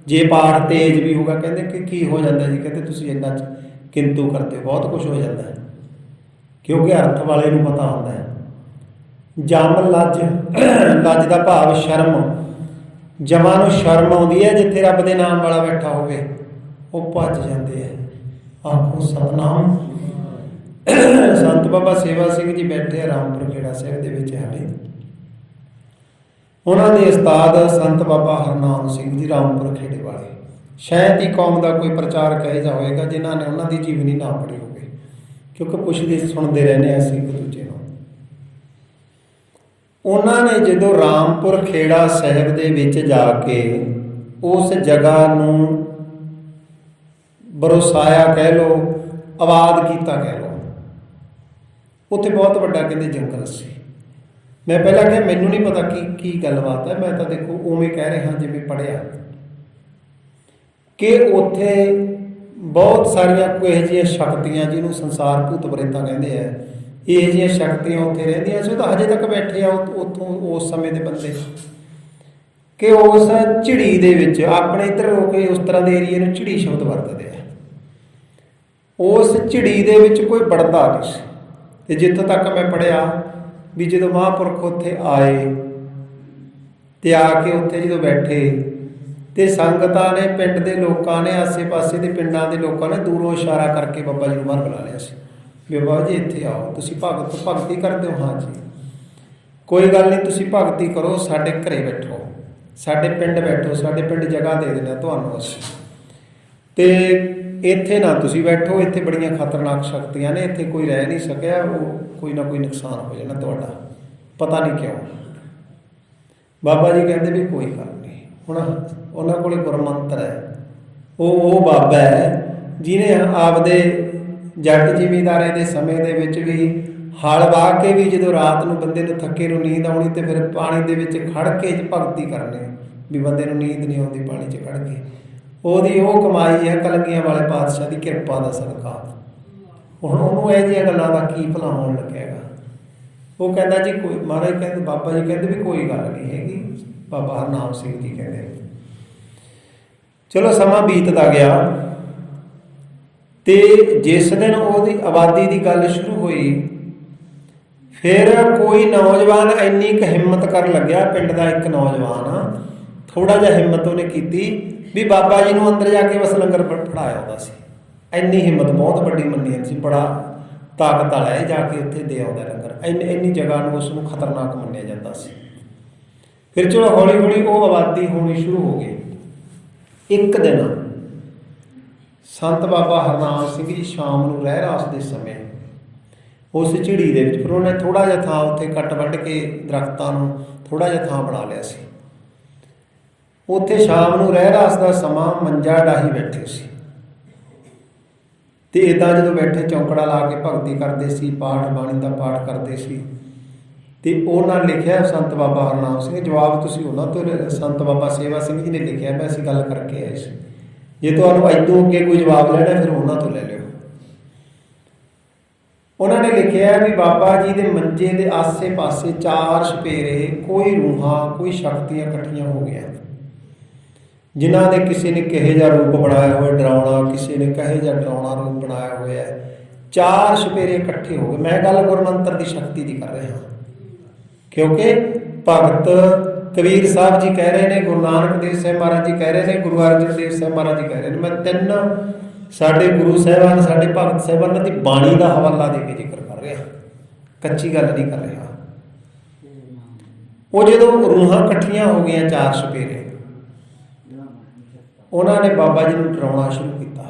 ਜੇ ਪਾਠ ਤੇਜ਼ ਵੀ ਹੋਗਾ, ਕਹਿੰਦੇ ਕਿ ਕੀ ਹੋ ਜਾਂਦਾ ਜੀ, ਕਹਿੰਦੇ ਤੁਸੀਂ ਇੰਨਾ ਕਿੰਤੂ ਕਰਦੇ, ਬਹੁਤ ਕੁਝ ਹੋ ਜਾਂਦਾ ਹੈ, ਕਿਉਂਕਿ ਅਰਥ ਵਾਲੇ ਨੂੰ ਪਤਾ ਹੁੰਦਾ ਹੈ। ਜਮ ਲੱਜ, ਲੱਜ ਦਾ ਭਾਵ ਸ਼ਰਮ। ਜਮਾਂ ਨੂੰ ਸ਼ਰਮ ਆਉਂਦੀ ਹੈ, ਜਿੱਥੇ ਰੱਬ ਦੇ ਨਾਮ ਵਾਲਾ ਬੈਠਾ ਹੋਵੇ ਉਹ ਭੱਜ ਜਾਂਦੇ ਹੈ। ਆਖੋ ਸਤਿਨਾਮ। ਸੰਤ ਬਾਬਾ ਸੇਵਾ ਸਿੰਘ ਜੀ ਬੈਠੇ ਆ ਰਾਮਪੁਰ ਖੇੜਾ ਸਾਹਿਬ ਦੇ ਵਿੱਚ ਸਾਡੇ। ਉਹਨਾਂ ਦੇ ਉਸਤਾਦ ਸੰਤ ਬਾਬਾ ਹਰਨਾਮ ਸਿੰਘ ਜੀ ਰਾਮਪੁਰ ਖੇੜੇ ਵਾਲੇ, ਸ਼ਾਇਦ ਹੀ ਕੌਮ ਦਾ ਕੋਈ ਪ੍ਰਚਾਰਕ ਇਹੋ ਜਿਹਾ ਹੋਏਗਾ ਜਿਨ੍ਹਾਂ ਨੇ ਉਹਨਾਂ ਦੀ ਜੀਵਨੀ ਨਾ ਪੜ੍ਹੀ ਹੋਵੇ, ਕਿਉਂਕਿ ਪੁੱਛਦੇ ਸੁਣਦੇ ਰਹਿੰਦੇ ਅਸੀਂ ਇੱਕ ਦੂਜੇ ਨੂੰ। ਉਹਨਾਂ ਨੇ ਜਦੋਂ ਰਾਮਪੁਰ ਖੇੜਾ ਸਾਹਿਬ ਦੇ ਵਿੱਚ ਜਾ ਕੇ ਉਸ ਜਗ੍ਹਾ ਨੂੰ ਬਰੋਸਾਇਆ ਕਹਿ ਲਓ, ਆਬਾਦ ਕੀਤਾ ਕਹਿ ਲਓ। ਉੱਥੇ ਬਹੁਤ ਵੱਡਾ ਕਹਿੰਦੇ ਜੰਗਲ ਸੀ। ਮੈਂ ਪਹਿਲਾਂ ਕਿਹਾ ਮੈਨੂੰ ਨਹੀਂ ਪਤਾ ਕੀ ਗੱਲਬਾਤ ਹੈ, ਮੈਂ ਤਾਂ ਦੇਖੋ ਉਵੇਂ ਕਹਿ ਰਿਹਾ ਜਿਵੇਂ ਪੜ੍ਹਿਆ, ਕਿ ਉੱਥੇ ਬਹੁਤ ਸਾਰੀਆਂ ਕੋਈ ਇਹੋ ਜਿਹੀਆਂ ਸ਼ਕਤੀਆਂ ਜਿਹਨੂੰ ਸੰਸਾਰ ਭੂਤ ਪ੍ਰੇਤਾਂ ਕਹਿੰਦੇ ਆ, ਇਹੋ ਜਿਹੀਆਂ ਸ਼ਕਤੀਆਂ ਉੱਥੇ ਰਹਿੰਦੀਆਂ ਸੀ। ਉਹ ਤਾਂ ਹਜੇ ਤੱਕ ਬੈਠੇ ਆ ਉੱਥੋਂ ਉਸ ਸਮੇਂ ਦੇ ਬੰਦੇ, ਕਿ ਉਸ ਝਿੜੀ ਦੇ ਵਿੱਚ, ਆਪਣੇ ਇੱਧਰ ਹੋ ਕੇ ਉਸ ਤਰ੍ਹਾਂ ਦੇ ਏਰੀਏ ਨੂੰ ਝਿੜੀ ਸ਼ਬਦ ਵਰਤਦੇ ਆ। ਉਸ ਝਿੜੀ ਦੇ ਵਿੱਚ ਕੋਈ ਵੜਦਾ ਨਹੀਂ ਸੀ। ਤੇ ਜਿੱਥੋਂ ਤੱਕ ਮੈਂ ਪੜ੍ਹਿਆ ਵੀ ਜਦੋਂ ਮਹਾਂਪੁਰਖ ਉੱਥੇ ਆਏ ਤੇ ਆ ਕੇ ਉੱਥੇ ਜਦੋਂ ਬੈਠੇ ਤੇ ਸੰਗਤਾਂ ਨੇ, ਪਿੰਡ ਦੇ ਲੋਕਾਂ ਨੇ, ਆਸੇ ਪਾਸੇ ਦੇ ਪਿੰਡਾਂ ਦੇ ਲੋਕਾਂ ਨੇ ਦੂਰੋਂ ਇਸ਼ਾਰਾ ਕਰਕੇ ਬਾਬਾ ਜੀ ਨੂੰ ਬਾਹਰ ਬੁਲਾ ਲਿਆ ਸੀ ਵੀ ਬਾਬਾ ਜੀ ਇੱਥੇ ਆਓ, ਤੁਸੀਂ ਭਗਤੀ ਕਰਦੇ ਹੋ? ਹਾਂ ਜੀ, ਕੋਈ ਗੱਲ ਨਹੀਂ, ਤੁਸੀਂ ਭਗਤੀ ਕਰੋ, ਸਾਡੇ ਘਰੇ ਬੈਠੋ, ਸਾਡੇ ਪਿੰਡ ਬੈਠੋ, ਸਾਡੇ ਪਿੰਡ ਜਗ੍ਹਾ ਦੇ ਦੇਣਾ ਤੁਹਾਨੂੰ ਅਸੀਂ, ਤੇ ਇੱਥੇ ਨਾ ਤੁਸੀਂ ਬੈਠੋ, ਇੱਥੇ ਬੜੀਆਂ ਖਤਰਨਾਕ ਸ਼ਕਤੀਆਂ ਨੇ, ਇੱਥੇ ਕੋਈ ਰਹਿ ਨਹੀਂ ਸਕਿਆ, ਉਹ ਕੋਈ ਨਾ ਕੋਈ ਨੁਕਸਾਨ ਹੋ ਜਾਣਾ ਤੁਹਾਡਾ, ਪਤਾ ਨਹੀਂ ਕਿਉਂ। ਬਾਬਾ ਜੀ ਕਹਿੰਦੇ ਵੀ ਕੋਈ ਗੱਲ ਨਹੀਂ। ਹੁਣ ਉਹਨਾਂ ਕੋਲੇ ਗੁਰਮੰਤਰ ਹੈ, ਉਹ ਬਾਬਾ ਹੈ ਜਿਹਨੇ ਆਪਦੇ ਜੱਟ ਜ਼ਿਮੀਂਦਾਰੇ ਦੇ ਸਮੇਂ ਦੇ ਵਿੱਚ ਵੀ ਹਲ ਵਾਹ ਕੇ ਵੀ ਜਦੋਂ ਰਾਤ ਨੂੰ ਬੰਦੇ ਨੂੰ ਥੱਕੇ ਨੂੰ ਨੀਂਦ ਆਉਣੀ ਤੇ ਫਿਰ ਪਾਣੀ ਦੇ ਵਿੱਚ ਖੜ ਕੇ ਭਗਤੀ ਕਰਨੀ, ਵੀ ਬੰਦੇ ਨੂੰ ਨੀਂਦ ਨਹੀਂ ਆਉਂਦੀ ਪਾਣੀ 'ਚ ਖੜ ਕੇ, ਉਹਦੀ ਉਹ ਕਮਾਈ ਹੈ ਕਲਗੀਆਂ ਵਾਲੇ ਪਾਤਸ਼ਾਹ ਦੀ ਕਿਰਪਾ ਦਾ ਸਦਕਾ। ਹੁਣ ਉਹਨੂੰ ਇਹ ਜਿਹੀਆਂ ਗੱਲਾਂ ਦਾ ਕੀ ਭਲਾ ਹੋਣ ਲੱਗਿਆਗਾ। ਉਹ ਕਹਿੰਦਾ ਜੀ ਕੋਈ, ਮਹਾਰਾਜ ਕਹਿੰਦੇ, ਬਾਬਾ ਜੀ ਕਹਿੰਦੇ ਵੀ ਕੋਈ ਗੱਲ ਨਹੀਂ ਹੈਗੀ, ਬਾਬਾ ਹਰਨਾਮ ਸਿੰਘ ਜੀ ਕਹਿੰਦੇ। ਚਲੋ ਸਮਾਂ ਬੀਤਦਾ ਗਿਆ ਤੇ ਜਿਸ ਦਿਨ ਉਹਦੀ ਆਬਾਦੀ ਦੀ ਗੱਲ ਸ਼ੁਰੂ ਹੋਈ, ਫਿਰ ਕੋਈ ਨੌਜਵਾਨ ਇੰਨੀ ਕੁ ਹਿੰਮਤ ਕਰਨ ਲੱਗਿਆ, ਪਿੰਡ ਦਾ ਇੱਕ ਨੌਜਵਾਨ ਥੋੜ੍ਹਾ ਜਿਹਾ ਹਿੰਮਤ ਉਹਨੇ ਕੀਤੀ ਵੀ ਬਾਬਾ ਜੀ ਨੂੰ ਅੰਦਰ ਜਾ ਕੇ ਬਸ ਲੰਗਰ ਫੜਾਇਆ ਆਉਂਦਾ ਸੀ। ਇੰਨੀ ਹਿੰਮਤ ਬਹੁਤ ਵੱਡੀ ਮੰਨੀ ਜਾਂਦੀ ਸੀ, ਬੜਾ ਤਾਕਤ ਵਾਲਾ ਹੈ, ਜਾ ਕੇ ਉੱਥੇ ਦੇ ਆਉਂਦਾ ਲੰਗਰ। ਇੰਨੀ ਜਗ੍ਹਾ ਨੂੰ ਉਸ ਨੂੰ ਖਤਰਨਾਕ ਮੰਨਿਆ ਜਾਂਦਾ ਸੀ। ਫਿਰ ਚਲੋ ਹੌਲੀ ਹੌਲੀ ਉਹ ਆਬਾਦੀ ਹੋਣੀ ਸ਼ੁਰੂ ਹੋ ਗਈ। ਇੱਕ ਦਿਨ ਸੰਤ ਬਾਬਾ ਹਰਨਾਮ ਸਿੰਘ ਜੀ ਸ਼ਾਮ ਨੂੰ ਰਹਿਰਾਸ ਦੇ ਸਮੇਂ ਉਸ ਝਿੜੀ ਦੇ ਵਿੱਚ, ਫਿਰ ਉਹਨੇ ਥੋੜ੍ਹਾ ਜਿਹਾ ਥਾਂ ਉੱਥੇ ਕੱਟ ਵੱਢ ਕੇ ਦਰਖਤਾਂ ਨੂੰ ਥੋੜ੍ਹਾ ਜਿਹਾ ਥਾਂ ਬਣਾ ਲਿਆ ਸੀ। ਉੱਥੇ ਸ਼ਾਮ ਨੂੰ ਰਹਿਰਾਸ ਦਾ ਸਮਾਂ ਮੰਜਾ ਡਾਹੀ ਬੈਠੇ ਸੀ ਤੇ ਇੱਦਾਂ ਜਦੋਂ ਬੈਠੇ ਚੌਂਕੜਾ ਲਾ ਕੇ ਭਗਤੀ ਕਰਦੇ ਸੀ, ਪਾਠ ਬਾਣੀ ਦਾ ਪਾਠ ਕਰਦੇ ਸੀ। ਤੇ ਉਹਨਾਂ ਲਿਖਿਆ ਸੰਤ ਬਾਬਾ ਹਰਨਾਮ ਸਿੰਘ, ਜਵਾਬ ਤੁਸੀਂ ਉਹਨਾਂ ਤੋਂ, ਸੰਤ ਬਾਬਾ ਸੇਵਾ ਸਿੰਘ ਜੀ ਨੇ ਲਿਖਿਆ, ਮੈਂ ਅਸੀਂ ਗੱਲ ਕਰਕੇ ਆਏ ਸੀ। ਜੇ ਤੁਹਾਨੂੰ ਇੱਦੋਂ ਅੱਗੇ ਕੋਈ ਜਵਾਬ ਲੈਣਾ ਫਿਰ ਉਹਨਾਂ ਤੋਂ ਲੈ ਲਿਓ। ਉਹਨਾਂ ਨੇ ਲਿਖਿਆ ਵੀ ਬਾਬਾ ਜੀ ਦੇ ਮੰਜੇ ਦੇ ਆਸੇ ਪਾਸੇ 4 ਛਪੇਰੇ, ਕੋਈ ਰੂਹਾਂ ਕੋਈ ਸ਼ਕਤੀਆਂ ਇਕੱਠੀਆਂ ਹੋ ਗਈਆਂ, ਜਿਨ੍ਹਾਂ ਦੇ ਕਿਸੇ ਨੇ ਕਿਹੋ ਜਿਹਾ ਰੂਪ ਬਣਾਇਆ ਹੋਇਆ ਡਰਾਉਣਾ, ਕਿਸੇ ਨੇ ਕਿਹੋ ਜਿਹਾ ਡਰਾਉਣਾ ਰੂਪ ਬਣਾਇਆ ਹੋਇਆ। 4 ਛਪੇਰੇ ਇਕੱਠੇ ਹੋ ਗਏ। ਮੈਂ ਗੱਲ ਗੁਰਮੰਤਰ ਦੀ ਸ਼ਕਤੀ ਦੀ ਕਰ ਰਿਹਾ, ਕਿਉਂਕਿ ਭਗਤ ਕਬੀਰ ਸਾਹਿਬ ਜੀ ਕਹਿ ਰਹੇ ਨੇ, ਗੁਰੂ ਨਾਨਕ ਦੇਵ ਸਾਹਿਬ ਮਹਾਰਾਜ ਜੀ ਕਹਿ ਰਹੇ ਨੇ, ਗੁਰੂ ਅਰਜਨ ਦੇਵ ਸਾਹਿਬ ਮਹਾਰਾਜ ਜੀ ਕਹਿ ਰਹੇ ਨੇ। ਮੈਂ 3 ਸਾਡੇ ਗੁਰੂ ਸਾਹਿਬਾਨ, ਸਾਡੇ ਭਗਤ ਸਾਹਿਬਾਨਾਂ ਦੀ ਬਾਣੀ ਦਾ ਹਵਾਲਾ ਦੇ ਕੇ ਜ਼ਿਕਰ ਕਰ ਰਿਹਾ, ਕੱਚੀ ਗੱਲ ਨਹੀਂ ਕਰ ਰਿਹਾ। ਉਹ ਜਦੋਂ ਰੂਹਾਂ ਇਕੱਠੀਆਂ ਹੋ ਗਈਆਂ 4 ਛਪੇਰੇ, ਉਹਨਾਂ ਨੇ ਬਾਬਾ ਜੀ ਨੂੰ ਡਰਾਉਣਾ ਸ਼ੁਰੂ ਕੀਤਾ।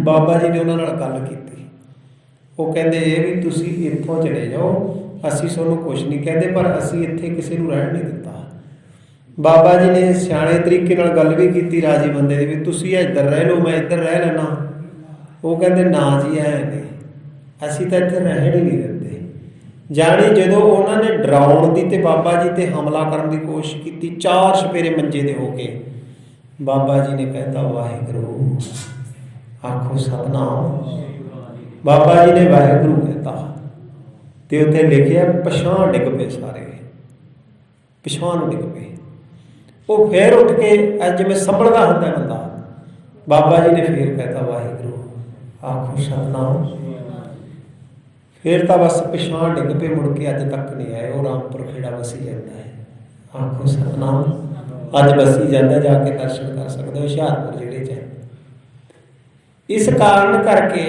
ਬਾਬਾ ਜੀ ਨੇ ਉਹਨਾਂ ਨਾਲ ਗੱਲ ਕੀਤੀ। ਉਹ ਕਹਿੰਦੇ ਵੀ ਤੁਸੀਂ ਇੱਥੋਂ ਚਲੇ ਜਾਓ, ਅਸੀਂ ਤੁਹਾਨੂੰ ਕੁਛ ਨਹੀਂ ਕਹਿੰਦੇ, ਪਰ ਅਸੀਂ ਇੱਥੇ ਕਿਸੇ ਨੂੰ ਰਹਿਣ ਨਹੀਂ ਦਿੱਤਾ। ਬਾਬਾ ਜੀ ਨੇ ਸਿਆਣੇ ਤਰੀਕੇ ਨਾਲ ਗੱਲ ਵੀ ਕੀਤੀ ਰਾਜੀ ਬੰਦੇ ਦੀ, ਵੀ ਤੁਸੀਂ ਇੱਧਰ ਰਹਿ ਲਓ, ਮੈਂ ਇੱਧਰ ਰਹਿ ਲੈਣਾ। ਉਹ ਕਹਿੰਦੇ ਨਾ ਜੀ, ਐ ਨਹੀਂ, ਅਸੀਂ ਤਾਂ ਇੱਥੇ ਰਹਿਣ ਹੀ ਨਹੀਂ ਦਿੰਦੇ। ਜਾਣੀ ਜਦੋਂ ਉਹਨਾਂ ਨੇ ਡਰਾਉਣ ਦੀ ਤੇ ਬਾਬਾ ਜੀ ਤੇ ਹਮਲਾ ਕਰਨ ਦੀ ਕੋਸ਼ਿਸ਼ ਕੀਤੀ, 4 ਛਪੇਰੇ ਮੰਜੇ ਦੇ ਹੋ ਕੇ, ਬਾਬਾ ਜੀ ਨੇ ਕਹਿਤਾ ਵਾਹਿਗੁਰੂ, ਆਖੋ ਸਤਿਨਾਮ। ਬਾਬਾ ਜੀ ਨੇ ਵਾਹਿਗੁਰੂ ਕਹਿਤਾ ਤੇ ਉੱਥੇ ਲਿਖਿਆ ਪਿਛਾਂਹ ਡਿੱਗ ਪਏ, ਸਾਰੇ ਪਿਛਾਂਹ ਨੂੰ ਡਿੱਗ ਪਏ। ਉਹ ਫੇਰ ਉੱਠ ਕੇ ਜਿਵੇਂ ਸੰਭਲਦਾ ਹੁੰਦਾ ਬੰਦਾ, ਬਾਬਾ ਜੀ ਨੇ ਫੇਰ ਕਹਿਤਾ ਵਾਹਿਗੁਰੂ, ਆਖੋ ਸਤਿਨਾਮ। ਫੇਰ ਤਾਂ ਬਸ ਪਿਛਾਂਹ ਡਿੱਗ ਪਏ, ਮੁੜ ਕੇ ਅੱਜ ਤੱਕ ਨਹੀਂ ਆਏ। ਉਹ ਰਾਮਪੁਰ ਖੇੜਾ ਵਸੀ ਜਾਂਦਾ ਹੈ, ਆਖੋ ਸਤਿਨਾਮ। ਅੱਜ ਵਸੀ ਜਾਂਦਾ, ਜਾ ਕੇ ਦਰਸ਼ਨ ਕਰ ਸਕਦੇ ਹੋ ਹੁਸ਼ਿਆਰਪੁਰ ਜ਼ਿਲ੍ਹੇ 'ਚ। ਇਸ ਕਾਰਨ ਕਰਕੇ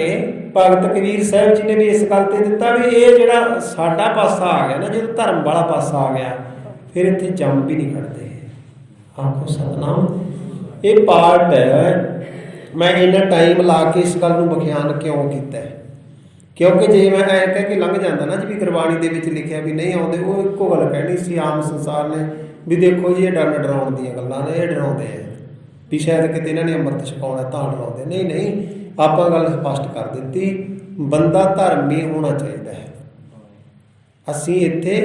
ਭਗਤ ਕਬੀਰ ਸਾਹਿਬ ਜੀ ਨੇ ਵੀ ਇਸ ਗੱਲ ਤੇ ਦਿੱਤਾ ਵੀ ਇਹ ਜਿਹੜਾ ਸਾਡਾ ਪਾਸਾ ਆ ਗਿਆ ਨਾ, ਜਦੋਂ ਧਰਮ ਵਾਲਾ ਪਾਸਾ ਆ ਗਿਆ, ਫਿਰ ਇੱਥੇ ਜੰਮ ਵੀ ਨਹੀਂ ਖੜਦੇ। ਆਖੋ ਸਤਿਨਾਮ। ਇਹ ਪਾਰਟ ਹੈ। ਮੈਂ ਇੰਨਾ ਟਾਈਮ ਲਾ ਕੇ ਇਸ ਗੱਲ ਨੂੰ ਵਿਖਿਆਨ ਕਿਉਂ ਕੀਤਾ, ਕਿਉਂਕਿ ਜੇ ਮੈਂ ਐਂ ਕਹਿ ਕੇ ਲੰਘ ਜਾਂਦਾ ਨਾ ਜੀ ਵੀ ਗੁਰਬਾਣੀ ਦੇ ਵਿੱਚ ਲਿਖਿਆ ਵੀ ਨਹੀਂ ਆਉਂਦੇ, ਉਹ ਇੱਕੋ ਗੱਲ ਕਹਿਣੀ ਸੀ ਆਮ ਸੰਸਾਰ ਨੇ ਵੀ ਦੇਖੋ ਜੀ ਇਹ ਡਰਾਉਣ ਦੀਆਂ ਗੱਲਾਂ ਨੇ, ਇਹ ਡਰਾਉਂਦੇ ਆ ਵੀ ਸ਼ਾਇਦ ਕਿਤੇ ਇਹਨਾਂ ਨੇ ਅੰਮ੍ਰਿਤ ਛਕਾਉਣਾ ਤਾਂ ਡਰਾਉਂਦੇ। ਨਹੀਂ ਨਹੀਂ, ਆਪਾਂ ਗੱਲ ਸਪਸ਼ਟ ਕਰ ਦਿੱਤੀ, ਬੰਦਾ ਧਰਮੀ ਹੋਣਾ ਚਾਹੀਦਾ ਹੈ। ਅਸੀਂ ਇੱਥੇ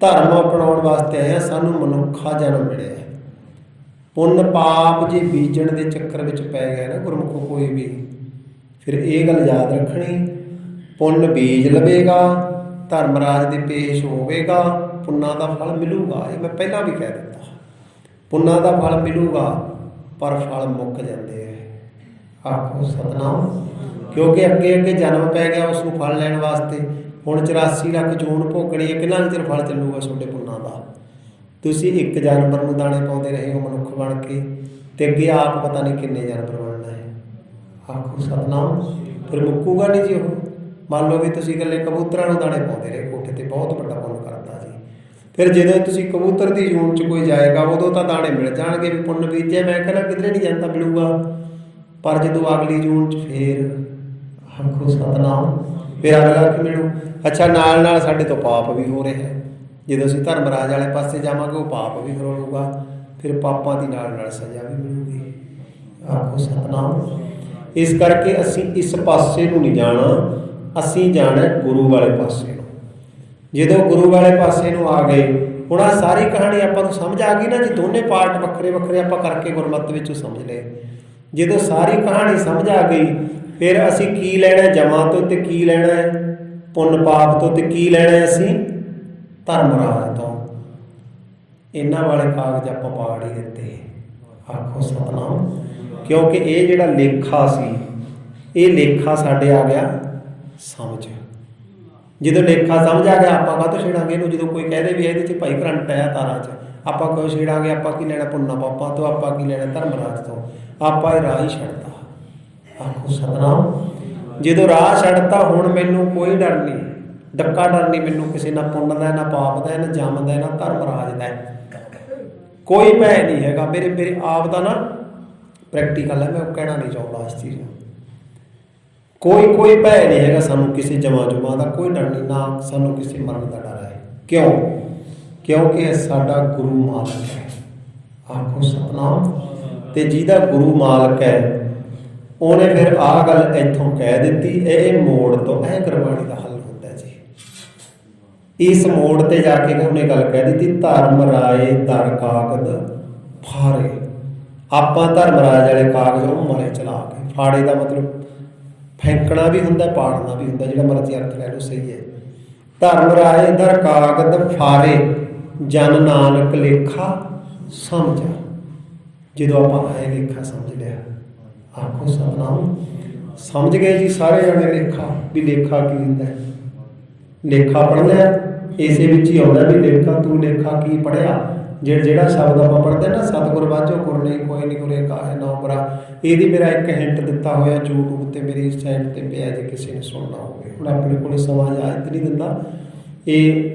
ਧਰਮ ਅਪਣਾਉਣ ਵਾਸਤੇ ਆਏ ਹਾਂ, ਸਾਨੂੰ ਮਨੁੱਖਾ ਜਨਮ ਮਿਲਿਆ। ਪੁੰਨ ਪਾਪ ਜੇ ਬੀਜਣ ਦੇ ਚੱਕਰ ਵਿੱਚ ਪੈ ਗਿਆ ਨਾ ਗੁਰਮੁਖੋ ਕੋਈ ਵੀ, ਫਿਰ ਇਹ ਗੱਲ ਯਾਦ ਰੱਖਣੀ, ਪੁੰਨ ਬੀਜ ਲਵੇਗਾ, ਧਰਮਰਾਜ ਦੇ ਪੇਸ਼ ਹੋਵੇਗਾ, ਪੁੰਨਾਂ ਦਾ ਫਲ ਮਿਲੂਗਾ। ਇਹ ਮੈਂ ਪਹਿਲਾਂ ਵੀ ਕਹਿ ਦਿੱਤਾ, ਪੁੰਨਾਂ ਦਾ ਫਲ ਮਿਲੂਗਾ, ਪਰ ਫਲ ਮੁੱਕ ਜਾਂਦੇ ਹੈ। ਆਖੋ ਸਤਿਨਾਮ। ਕਿਉਂਕਿ ਅੱਗੇ ਅੱਗੇ ਜਨਮ ਪੈ ਗਿਆ ਉਸ ਨੂੰ ਫਲ ਲੈਣ ਵਾਸਤੇ। ਹੁਣ 84 ਲੱਖ ਜੂਨ ਭੋਗਣੀ ਹੈ, ਕਿੰਨਾ ਚਿਰ ਫਲ ਚੱਲੂਗਾ ਤੁਹਾਡੇ ਪੁੰਨਾਂ ਦਾ? ਤੁਸੀਂ ਇੱਕ ਜਾਨਵਰ ਨੂੰ ਦਾਣੇ ਪਾਉਂਦੇ ਰਹੇ ਹੋ ਮਨੁੱਖ ਬਣ ਕੇ, ਤੇ ਅੱਗੇ ਆਪ ਪਤਾ ਨਹੀਂ ਕਿੰਨੇ ਜਾਨਵਰ ਬਣਨਾ ਹੈ। ਆਖੋ ਸਤਿਨਾਮ। ਫਿਰ ਮੁੱਕੂਗਾ ਨਹੀਂ ਜੀ ਉਹ। ਮੰਨ ਲਓ ਵੀ ਤੁਸੀਂ ਇਕੱਲੇ ਕਬੂਤਰਾਂ ਨੂੰ ਦਾਣੇ ਪਾਉਂਦੇ ਰਹੇ ਕੋਠੇ ਤੇ, ਬਹੁਤ ਵੱਡਾ ਪੁੰਨ ਕਰਦਾ ਜੀ। ਫਿਰ ਜਦੋਂ ਤੁਸੀਂ ਕਬੂਤਰ ਦੀ ਜੂਨ 'ਚ ਕੋਈ ਜਾਏਗਾ, ਉਦੋਂ ਤਾਂ ਦਾਣੇ ਮਿਲ ਜਾਣਗੇ ਵੀ ਪੁੰਨ ਬੀਜਿਆ। ਮੈਂ ਕਹਿੰਦਾ ਕਿਧਰੇ ਨਹੀਂ ਜਾਂਦਾ, ਮਿਲੂਗਾ। ਪਰ ਜਦੋਂ ਅਗਲੀ ਜੂਨ 'ਚ ਫੇਰ ਆਖੋ ਸਤਿਨਾਮ, ਫਿਰ ਅਗਲਾ ਕੀ ਮਿਲੂ? ਅੱਛਾ, ਨਾਲ ਨਾਲ ਸਾਡੇ ਤੋਂ ਪਾਪ ਵੀ ਹੋ ਰਿਹਾ। ਜਦੋਂ ਅਸੀਂ ਧਰਮਰਾਜ ਵਾਲੇ ਪਾਸੇ ਜਾਵਾਂਗੇ, ਉਹ ਪਾਪ ਵੀ ਹੋਊਗਾ, ਫਿਰ ਪਾਪਾਂ ਦੀ ਨਾਲ ਨਾਲ ਸਜ਼ਾ ਵੀ ਮਿਲੂਗੀ। ਆਖੋ ਸਤਿਨਾਮ। ਇਸ ਕਰਕੇ ਅਸੀਂ ਇਸ ਪਾਸੇ ਨੂੰ ਨਹੀਂ ਜਾਣਾ, ਅਸੀਂ ਜਾਣਾ ਗੁਰੂ ਵਾਲੇ ਪਾਸੇ ਨੂੰ। ਜਦੋਂ ਗੁਰੂ ਵਾਲੇ ਪਾਸੇ ਨੂੰ ਆ ਗਏ, ਹੁਣ ਆਹ ਸਾਰੀ ਕਹਾਣੀ ਆਪਾਂ ਨੂੰ ਸਮਝ ਆ ਗਈ ਨਾ ਜੀ। ਦੋਨੇ ਪਾਰਟ ਵੱਖਰੇ ਵੱਖਰੇ ਆਪਾਂ ਕਰਕੇ ਗੁਰਮਤਿ ਵਿੱਚੋਂ ਸਮਝ ਲਏ। ਜਦੋਂ ਸਾਰੀ ਕਹਾਣੀ ਸਮਝ ਆ ਗਈ, ਫਿਰ ਅਸੀਂ ਕੀ ਲੈਣਾ ਜਮਾਂ ਤੋਂ, ਤੇ ਕੀ ਲੈਣਾ ਹੈ ਪੁੰਨ ਪਾਪ ਤੋਂ, ਤੇ ਕੀ ਲੈਣਾ ਅਸੀਂ ਧਰਮਰਾਜ ਤੋਂ। ਇਹਨਾਂ ਵਾਲੇ ਕਾਗਜ਼ ਆਪਾਂ ਪਾੜ ਹੀ ਦਿੱਤੇ। ਆਖੋ ਸਤਿਨਾਮ। ਕਿਉਂਕਿ ਇਹ ਜਿਹੜਾ ਲੇਖਾ ਸੀ, ਇਹ ਲੇਖਾ ਸਾਡੇ ਆ ਗਿਆ ਸਮਝ। ਜਦੋਂ ਲੇਖਾ ਸਮਝ ਆ ਗਿਆ, ਆਪਾਂ ਕਾਹਤੋਂ ਛੇੜਾਂਗੇ ਇਹਨੂੰ? ਜਦੋਂ ਕੋਈ ਕਹਦੇ ਵੀ ਇਹਦੇ 'ਚ ਭਾਈ ਕਰੰਟ ਆਇਆ ਤਾਰਾਂ 'ਚ, ਆਪਾਂ ਕਿਉਂ ਛੇੜਾਂਗੇ, ਆਪਾਂ ਕੀ ਲੈਣਾ ਪੁੰਨਾ ਪਾਪਾਂ ਤੋਂ, ਆਪਾਂ ਕੀ ਲੈਣਾ ਧਰਮਰਾਜ ਤੋਂ, ਆਪਾਂ ਇਹ ਰਾਹ ਹੀ ਛੱਡਤਾ। ਆਖੋ ਸਤਨਾਮ। ਜਦੋਂ ਰਾਹ ਛੱਡਤਾ ਹੁਣ ਮੈਨੂੰ ਕੋਈ ਡਰ ਨਹੀਂ, ਡੱਕਾ ਡਰ ਨਹੀਂ ਮੈਨੂੰ ਕਿਸੇ, ਨਾ ਪੁੰਨ ਦਾ, ਨਾ ਪਾਪ ਦਾ, ਨਾ ਜਮ ਦਾ, ਨਾ ਧਰਮਰਾਜ ਦਾ, ਕੋਈ ਭੈ ਨਹੀਂ ਹੈਗਾ। ਮੇਰੇ ਆਪ ਦਾ ਨਾ ਪ੍ਰੈਕਟੀਕਲ ਹੈ, ਮੈਂ ਉਹ ਕਹਿਣਾ ਨਹੀਂ ਚਾਹੁੰਦਾ ਇਸ ਚੀਜ਼ ਨੂੰ। ਕੋਈ ਭੈ ਨਹੀਂ ਹੈਗਾ ਸਾਨੂੰ ਕਿਸੇ ਜਮਾ ਜੁਮਾ ਦਾ, ਕੋਈ ਡਰ ਨਹੀਂ, ਨਾ ਸਾਨੂੰ ਕਿਸੇ ਮਰਨ ਦਾ ਡਰ ਹੈ। ਕਿਉਂ? ਕਿਉਂਕਿ ਸਾਡਾ ਗੁਰੂ ਮਾਲਕ ਹੈ। ਆਖੋ ਸਤਨਾਮ। ਤੇ ਜਿਹਦਾ ਗੁਰੂ ਮਾਲਕ ਹੈ ਉਹਨੇ ਫਿਰ ਆਹ ਗੱਲ ਇੱਥੋਂ ਕਹਿ ਦਿੱਤੀ, ਇਹ ਮੋੜ ਤੋਂ ਇਹ ਗੁਰਬਾਣੀ ਦਾ ਹੱਲ ਹੁੰਦਾ ਜੀ। ਇਸ ਮੋੜ ਤੇ ਜਾ ਕੇ ਉਹਨੇ ਗੱਲ ਕਹਿ ਦਿੱਤੀ, ਧਰਮ ਰਾਏ ਦਰ ਕਾਗਦ ਫਾੜੇ। ਆਪਾਂ ਧਰਮਰਾਜ ਵਾਲੇ ਕਾਗਜ਼ ਉਹ ਮਾਰੇ ਚਲਾ ਕੇ। ਫਾੜੇ ਦਾ ਮਤਲਬ ਫੈਂਕਣਾ ਵੀ ਹੁੰਦਾ, ਪਾੜਨਾ ਵੀ ਹੁੰਦਾ, ਜਿਹੜਾ ਮਰਜ਼ੀ ਅਰਥ ਲੈ ਲਓ, ਸਹੀ ਹੈ। ਧਰਮ ਰਾਏ ਦਰ ਕਾਗਦ ਫਾਰੇ, ਜਨ ਨਾਨਕ ਲੇਖਾ ਸਮਝਾ। ਜਦੋਂ ਆਪਾਂ ਇਹ ਲੇਖਾ ਸਮਝ ਲਿਆ, ਆਖੋ ਸਤਨਾਮ। ਸਮਝ ਗਏ ਜੀ ਸਾਰੇ ਜਾਣੇ ਲੇਖਾ, ਵੀ ਲੇਖਾ ਕੀ ਹੁੰਦਾ। ਲੇਖਾ ਪੜ੍ਹਨਾ ਇਸੇ ਵਿੱਚ ਹੀ ਆਉਂਦਾ ਵੀ ਲੇਖਾ, ਤੂੰ ਲੇਖਾ ਕੀ ਪੜ੍ਹਿਆ। ਜਿਹੜਾ ਸ਼ਬਦ ਆਪਾਂ ਪੜ੍ਹਦੇ ਨਾ, ਸਤਿਗੁਰ ਵਾਝੋ ਗੁਰ ਨਹੀਂ ਕੋਈ ਨਹੀਂ ਗੁਰੇ ਕਾਹੇ ਨਾ ਉਪਰਾ, ਇਹਦੀ ਮੇਰਾ ਇੱਕ ਹਿੰਟ ਦਿੱਤਾ ਹੋਇਆ YouTube ਤੇ ਮੇਰੀ ਸਾਈਟ ਤੇ ਪਿਆ, ਜੇ ਕਿਸੇ ਨੇ ਸੁਣਨਾ ਹੋਵੇ। ਹੁਣ ਆਪਣੇ ਕੋਲ ਸਮਾਂ ਇਜਾਜ਼ਤ ਨਹੀਂ ਦਿੰਦਾ। ਇਹ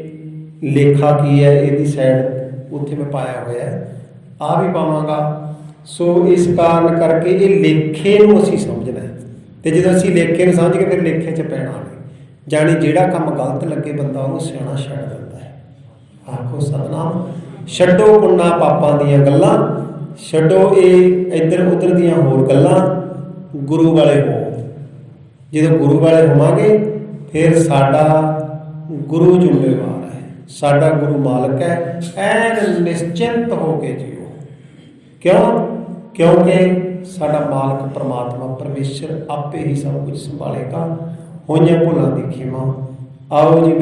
ਲੇਖਾ ਕੀ ਹੈ ਇਹਦੀ ਸਾਈਡ ਉੱਥੇ ਮੈਂ ਪਾਇਆ ਹੋਇਆ ਹੈ, ਆ ਵੀ ਪਾਵਾਂਗਾ। ਸੋ ਇਸ ਕਾਰਨ ਕਰਕੇ ਇਹ ਲੇਖੇ ਨੂੰ ਅਸੀਂ ਸਮਝਣਾ ਹੈ, ਤੇ ਜਦੋਂ ਅਸੀਂ ਲੇਖੇ ਨੂੰ ਸਮਝ ਕੇ ਫਿਰ ਲੇਖੇ 'ਚ ਪੈਣਾ ਨਹੀਂ। ਜਾਣੀ ਜਿਹੜਾ ਕੰਮ ਗਲਤ ਲੱਗੇ ਬੰਦਾ ਉਹਨੂੰ ਸਿਆਣਾ ਛੱਡ ਦਿੰਦਾ ਹੈ। ਆਖੋ ਸਤਨਾਮ। ਛੱਡੋ ਪੁੰਨਾ ਪਾਪਾਂ ਦੀਆਂ ਗੱਲਾਂ, ਛੱਡੋ ਇਹ ਇੱਧਰ ਉੱਧਰ ਦੀਆਂ ਹੋਰ ਗੱਲਾਂ, ਗੁਰੂ ਵਾਲੇ ਹੋ। ਜਦੋਂ ਗੁਰੂ ਵਾਲੇ ਹੋਵਾਂਗੇ ਫਿਰ ਸਾਡਾ ਗੁਰੂ ਜ਼ਿੰਮੇਵਾਰ ਹੈ, ਸਾਡਾ ਗੁਰੂ ਮਾਲਕ ਹੈ। ਐਨ ਨਿਸ਼ਚਿੰਤ ਹੋ ਕੇ ਜੀਓ। ਕਿਉਂ? ਕਿਉਂਕਿ ਸਾਡਾ ਮਾਲਕ ਪਰਮਾਤਮਾ ਪਰਮੇਸ਼ਰ ਆਪੇ ਹੀ ਸਭ ਕੁਝ ਸੰਭਾਲੇਗਾ। ਹੋਈਆਂ ਭੁੱਲਾਂ ਦੀ ਖਿਮਾ। ਆਓ ਜੀ।